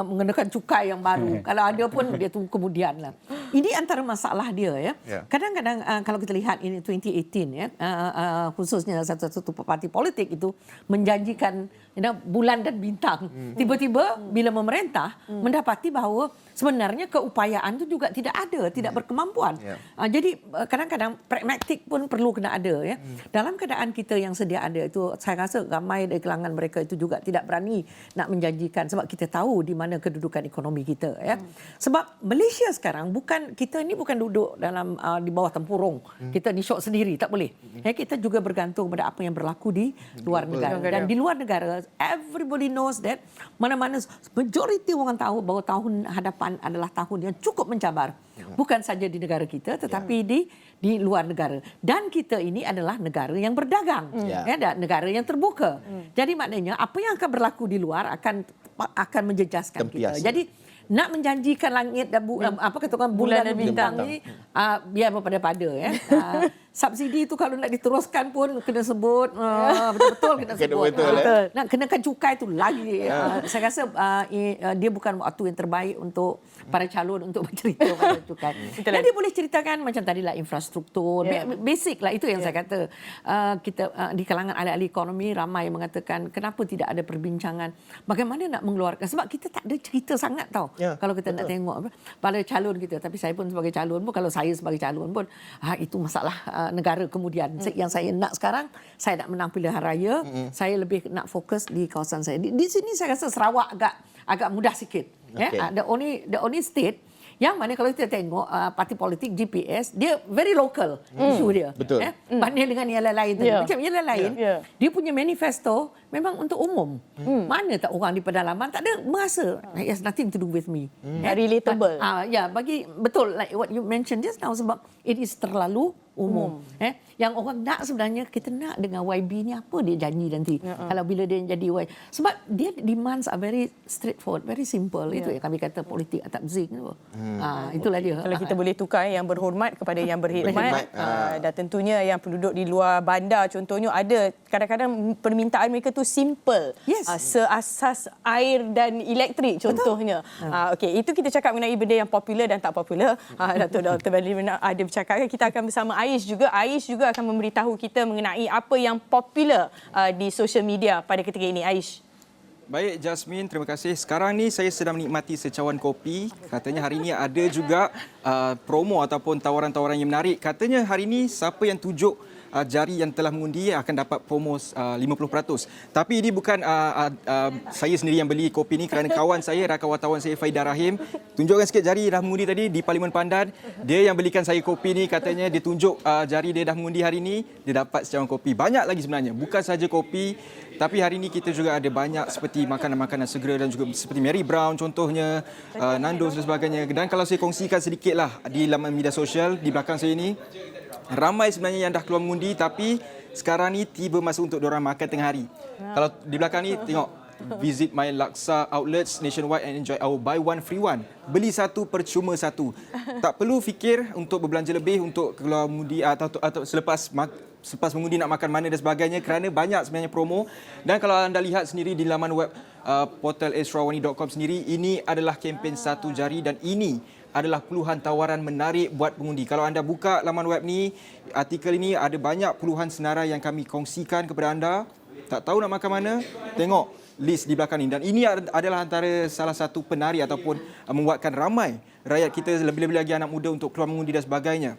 mengenakan cukai yang baru. Kalau ada pun dia tunggu kemudian lah. Ini antara masalah dia. Kadang-kadang kalau kita lihat ini 2018 khususnya satu parti politik itu menjanjikan bulan dan bintang. Tiba-tiba bila memerintah mendapati bahawa sebenarnya keupayaan itu juga tidak ada, tidak berkemampuan. Jadi kadang-kadang pragmatik pun perlu kena ada. Dalam keadaan kita yang sedia ada itu, saya rasa ramai dari kalangan mereka itu juga tidak berani nak menjanjikan sebab kita tahu di mana kedudukan ekonomi kita. Sebab Malaysia sekarang kita ini bukan duduk dalam di bawah tempurung. Kita ni syok sendiri, tak boleh. Kita juga bergantung pada apa yang berlaku di luar negara. Dan di luar negara, everybody knows that mana-mana majoriti orang tahu bahawa tahun hadapan adalah tahun yang cukup mencabar. Bukan saja di negara kita tetapi di luar negara. Dan kita ini adalah negara yang berdagang. Dan negara yang terbuka. Jadi maknanya apa yang akan berlaku di luar akan menjejaskan kita. Jadi nak menjanjikan langit dan apa kata orang bulan dan bintang ni biar berpada-pada ya. Subsidi tu kalau nak diteruskan pun kena sebut betul-betul kena sebut. Betul. Nak kenakan cukai tu lagi. Saya rasa dia bukan waktu yang terbaik untuk para calon untuk bercerita pasal cukai. Dan dia boleh ceritakan macam tadilah infrastruktur, basic lah itu yang saya kata. Kita di kalangan ahli-ahli ekonomi ramai yang mengatakan kenapa tidak ada perbincangan bagaimana nak mengeluarkan, sebab kita tak ada cerita sangat tau. Kalau kita nak tengok pada calon kita, tapi saya pun sebagai calon pun, kalau saya sebagai calon pun itu masalah negara kemudian. Yang saya nak sekarang, saya nak menang pilihan raya, saya lebih nak fokus di kawasan saya. Di sini saya rasa Sarawak agak mudah sikit. The only state yang mana kalau kita tengok parti politik GPS, dia very local isu dia. Betul. Banding dengan yang lain tu. Macam yang lain, dia punya manifesto memang untuk umum. Mana tak orang di pedalaman tak ada merasa it has nothing to do with me. Relatable. Bagi betul like what you mentioned just now, sebab it is terlalu umum. Yang orang nak sebenarnya, kita nak dengan YB ni apa dia janji nanti. Kalau bila dia jadi YB. Sebab dia demands are very straightforward, very simple. Itu yang kami kata politik atap zing tu. Itulah dia. Kalau kita boleh tukar yang berhormat kepada yang berkhidmat, dan tentunya yang penduduk di luar bandar contohnya, ada kadang-kadang permintaan mereka tu simple. Seasas air dan elektrik contohnya. Okey, itu kita cakap mengenai benda yang popular dan tak popular. Dr. Badli ada bercakap, kita akan bersama Aish juga. Aish juga akan memberitahu kita mengenai apa yang popular di social media pada ketika ini. Aish. Baik, Jasmine, terima kasih. Sekarang ni saya sedang menikmati secawan kopi. Katanya hari ini ada juga promo ataupun tawaran-tawaran yang menarik. Katanya hari ini siapa yang tunjuk jari yang telah mengundi akan dapat promo 50%. Tapi ini bukan saya sendiri yang beli kopi ni, kerana kawan saya, rakan wartawan saya Faidah Rahim, tunjukkan sikit jari dah mengundi tadi di Parlimen Pandan. Dia yang belikan saya kopi ni, katanya dia tunjuk jari dia dah mengundi hari ni, dia dapat secawan kopi. Banyak lagi sebenarnya, bukan saja kopi, tapi hari ini kita juga ada banyak seperti makanan-makanan segera dan juga seperti Mary Brown contohnya, Nando's dan sebagainya. Dan kalau saya kongsikan sedikitlah di laman media sosial di belakang saya ini, ramai sebenarnya yang dah keluar mengundi, tapi sekarang ni tiba masa untuk diorang makan tengah hari. Kalau di belakang ni tengok, visit my Laksa outlets nationwide and enjoy our buy one free one. Beli satu percuma satu. Tak perlu fikir untuk berbelanja lebih untuk keluar mengundi atau selepas mengundi nak makan mana dan sebagainya, kerana banyak sebenarnya promo. Dan kalau anda lihat sendiri di laman web portal asarawani.com sendiri, ini adalah kempen satu jari dan ini adalah puluhan tawaran menarik buat pengundi. Kalau anda buka laman web ni, artikel ini ada banyak puluhan senarai yang kami kongsikan kepada anda. Tak tahu nak makan mana? Tengok list di belakang ni. Dan ini adalah antara salah satu penari ataupun membuatkan ramai rakyat kita, lebih-lebih lagi anak muda, untuk keluar mengundi dan sebagainya.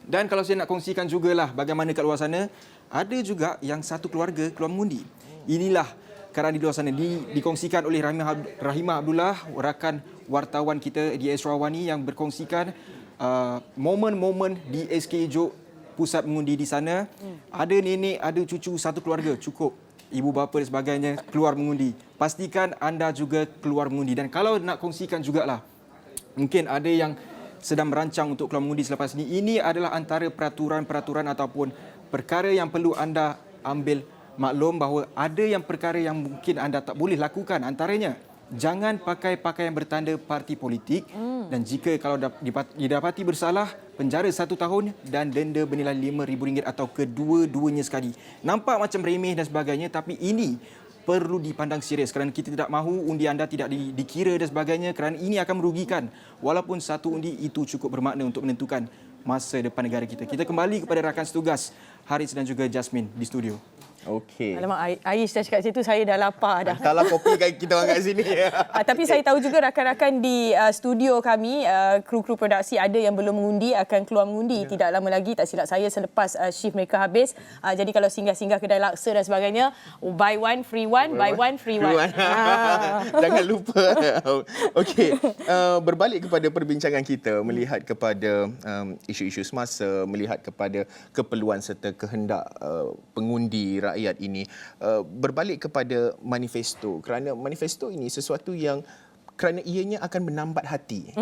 Dan kalau saya nak kongsikan jugalah bagaimana kat luar sana, ada juga yang satu keluarga keluar mengundi. Inilah kerana di luar sana dikongsikan oleh Rahimah Abdullah, rakan wartawan kita di Asarawani, yang berkongsikan momen-momen di SK Ejok, pusat mengundi di sana. Ada nenek, ada cucu, satu keluarga cukup, ibu bapa dan sebagainya keluar mengundi. Pastikan anda juga keluar mengundi. Dan kalau nak kongsikan jugalah, mungkin ada yang sedang merancang untuk keluar mengundi selepas ini, ini adalah antara peraturan-peraturan ataupun perkara yang perlu anda ambil maklum, bahawa ada yang perkara yang mungkin anda tak boleh lakukan. Antaranya, jangan pakai pakaian bertanda parti politik, dan jika kalau didapati bersalah, penjara 1 tahun dan denda bernilai RM5,000 atau kedua-duanya sekali. Nampak macam remeh dan sebagainya, tapi ini perlu dipandang serius, kerana kita tidak mahu undi anda tidak dikira dan sebagainya, kerana ini akan merugikan. Walaupun satu undi itu cukup bermakna untuk menentukan masa depan negara kita. Kita kembali kepada rakan setugas Haris dan juga Jasmine di studio. Okey. Alamak, Aish dah cakap situ, saya dah lapar dah. Kalau kopi kita orang kat sini. Tapi saya tahu juga rakan-rakan di studio kami, kru-kru produksi, ada yang belum mengundi, akan keluar mengundi tidak lama lagi, tak silap saya, selepas shift mereka habis. Jadi kalau singgah-singgah kedai laksa dan sebagainya, buy one free one, buy one free one. Jangan lupa. Okey, berbalik kepada perbincangan kita, melihat kepada isu-isu semasa, melihat kepada keperluan serta kehendak pengundi rakyat ini, berbalik kepada manifesto, kerana manifesto ini sesuatu yang kerana ianya akan menambat hati.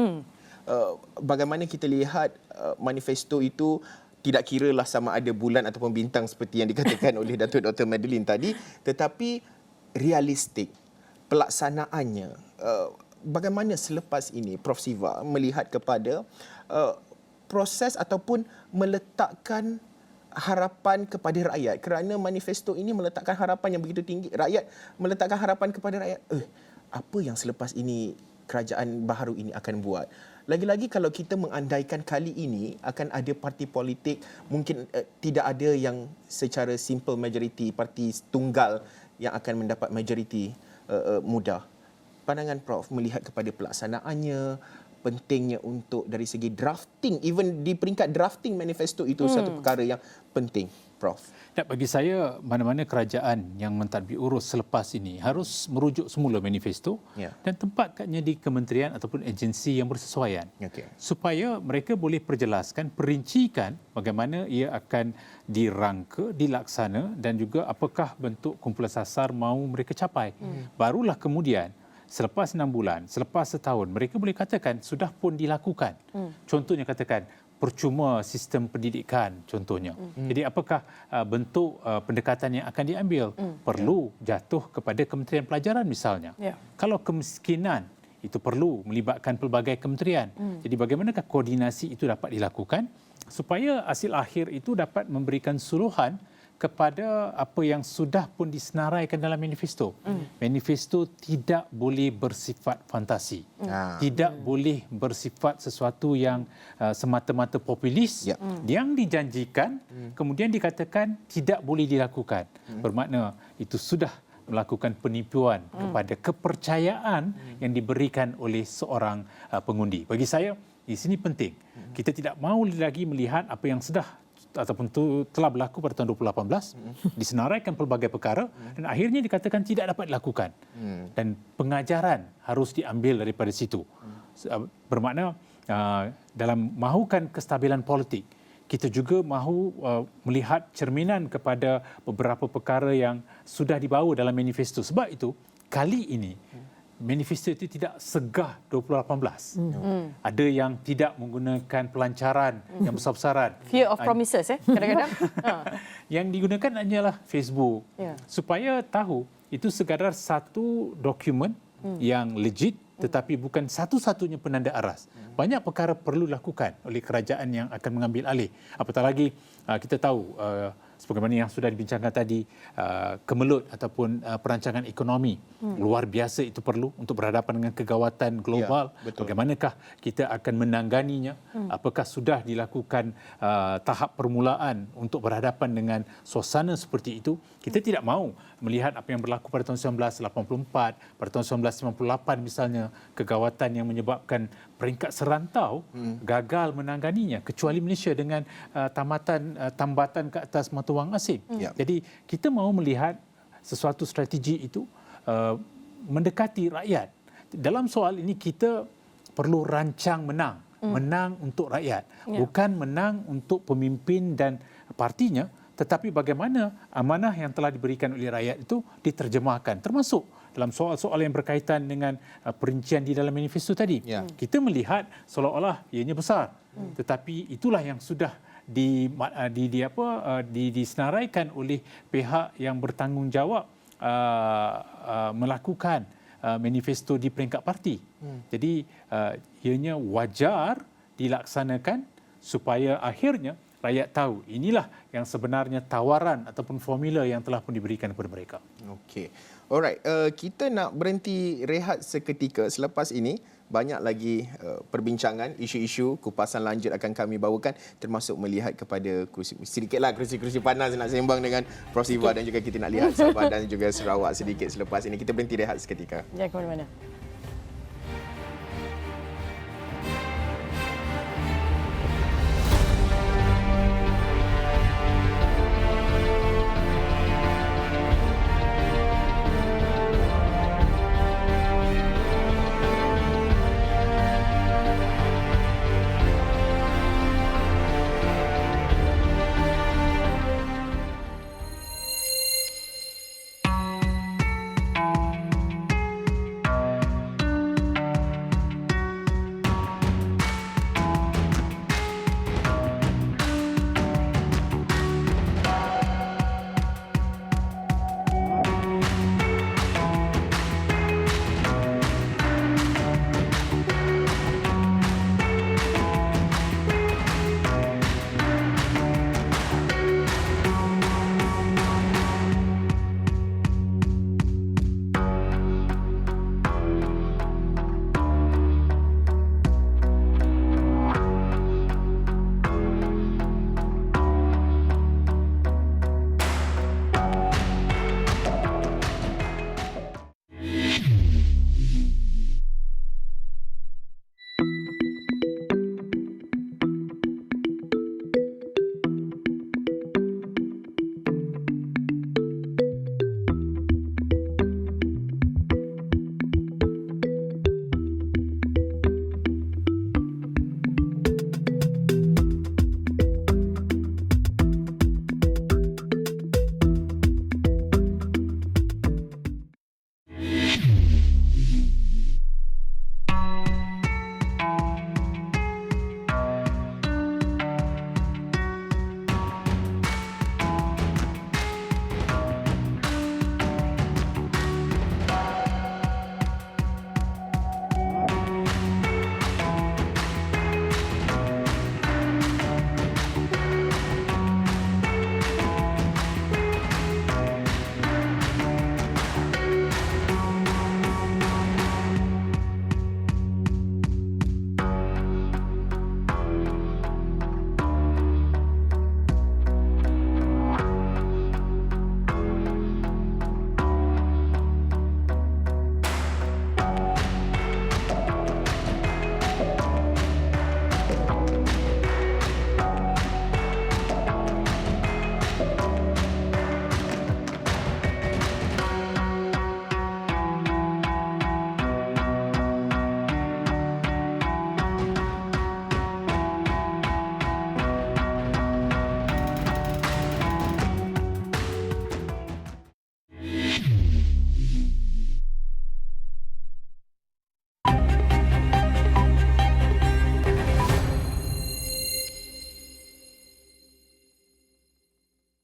Bagaimana kita lihat manifesto itu, tidak kiralah sama ada bulan ataupun bintang seperti yang dikatakan oleh Datuk Dr. Madeline tadi, tetapi realistik pelaksanaannya. bagaimana selepas ini Prof Siva melihat kepada proses ataupun meletakkan harapan kepada rakyat, kerana manifesto ini meletakkan harapan yang begitu tinggi. Rakyat meletakkan harapan kepada rakyat, apa yang selepas ini kerajaan baharu ini akan buat. Lagi-lagi kalau kita mengandaikan kali ini akan ada parti politik, mungkin tidak ada yang secara simple majority, parti tunggal yang akan mendapat majority mudah. Pandangan Prof melihat kepada pelaksanaannya, pentingnya untuk dari segi drafting, even di peringkat drafting manifesto itu satu perkara yang penting, Prof. Dan bagi saya, mana-mana kerajaan yang mentadbir urus selepas ini harus merujuk semula manifesto dan tempatkannya di kementerian ataupun agensi yang bersesuaian. Supaya mereka boleh perjelaskan, perincikan bagaimana ia akan dirangka, dilaksana dan juga apakah bentuk kumpulan sasar mahu mereka capai. Barulah kemudian selepas 6 bulan, selepas setahun, mereka boleh katakan sudah pun dilakukan. Contohnya katakan, percuma sistem pendidikan contohnya. Jadi apakah bentuk pendekatan yang akan diambil? Perlu jatuh kepada Kementerian Pelajaran misalnya. Kalau kemiskinan, itu perlu melibatkan pelbagai kementerian. Jadi bagaimanakah koordinasi itu dapat dilakukan supaya hasil akhir itu dapat memberikan suluhan kepada apa yang sudah pun disenaraikan dalam manifesto. Manifesto tidak boleh bersifat fantasi. Tidak boleh bersifat sesuatu yang semata-mata populis. Yang dijanjikan kemudian dikatakan tidak boleh dilakukan. Bermakna itu sudah melakukan penipuan kepada kepercayaan yang diberikan oleh seorang pengundi. Bagi saya, di sini penting. Kita tidak mahu lagi melihat apa yang sudah ataupun telah berlaku pada tahun 2018, disenaraikan pelbagai perkara dan akhirnya dikatakan tidak dapat dilakukan. Dan pengajaran harus diambil daripada situ. Bermakna dalam mahukan kestabilan politik, kita juga mahu melihat cerminan kepada beberapa perkara yang sudah dibawa dalam manifesto. Sebab itu, kali ini manifesto itu tidak segah 2018. Ada yang tidak menggunakan pelancaran yang besar-besaran. Fear of promises kadang-kadang. Yang digunakan hanyalah Facebook. Supaya tahu itu sekadar satu dokumen yang legit tetapi bukan satu-satunya penanda aras. Banyak perkara perlu dilakukan oleh kerajaan yang akan mengambil alih. Apatah lagi kita tahu sebagaimana yang sudah dibincangkan tadi, kemelut ataupun perancangan ekonomi luar biasa itu perlu untuk berhadapan dengan kegawatan global. Bagaimanakah kita akan menangganinya? Apakah sudah dilakukan tahap permulaan untuk berhadapan dengan suasana seperti itu? Kita tidak mahu melihat apa yang berlaku pada tahun 1984, pada tahun 1998 misalnya, kegawatan yang menyebabkan peringkat serantau gagal menanganinya, kecuali Malaysia dengan tambatan ke atas mata wang asing. Jadi kita mahu melihat sesuatu strategi itu mendekati rakyat. Dalam soal ini kita perlu rancang menang. Menang untuk rakyat. Bukan menang untuk pemimpin dan partinya, tetapi bagaimana amanah yang telah diberikan oleh rakyat itu diterjemahkan. Termasuk dalam soal-soal yang berkaitan dengan perincian di dalam manifesto tadi. Kita melihat seolah-olah ianya besar. Tetapi itulah yang sudah disenaraikan oleh pihak yang bertanggungjawab melakukan manifesto di peringkat parti. Jadi ianya wajar dilaksanakan supaya akhirnya rakyat tahu inilah yang sebenarnya tawaran ataupun formula yang telah pun diberikan kepada mereka. Okey. Alright, kita nak berhenti rehat seketika. Selepas ini banyak lagi perbincangan, isu-isu kupasan lanjut akan kami bawakan, termasuk melihat kepada sedikitlah kursi-kursi panas nak sembang dengan Prof Siva dan juga kita nak lihat Sabah dan juga Sarawak sedikit selepas ini. Kita berhenti rehat seketika. Jangan ke mana-mana.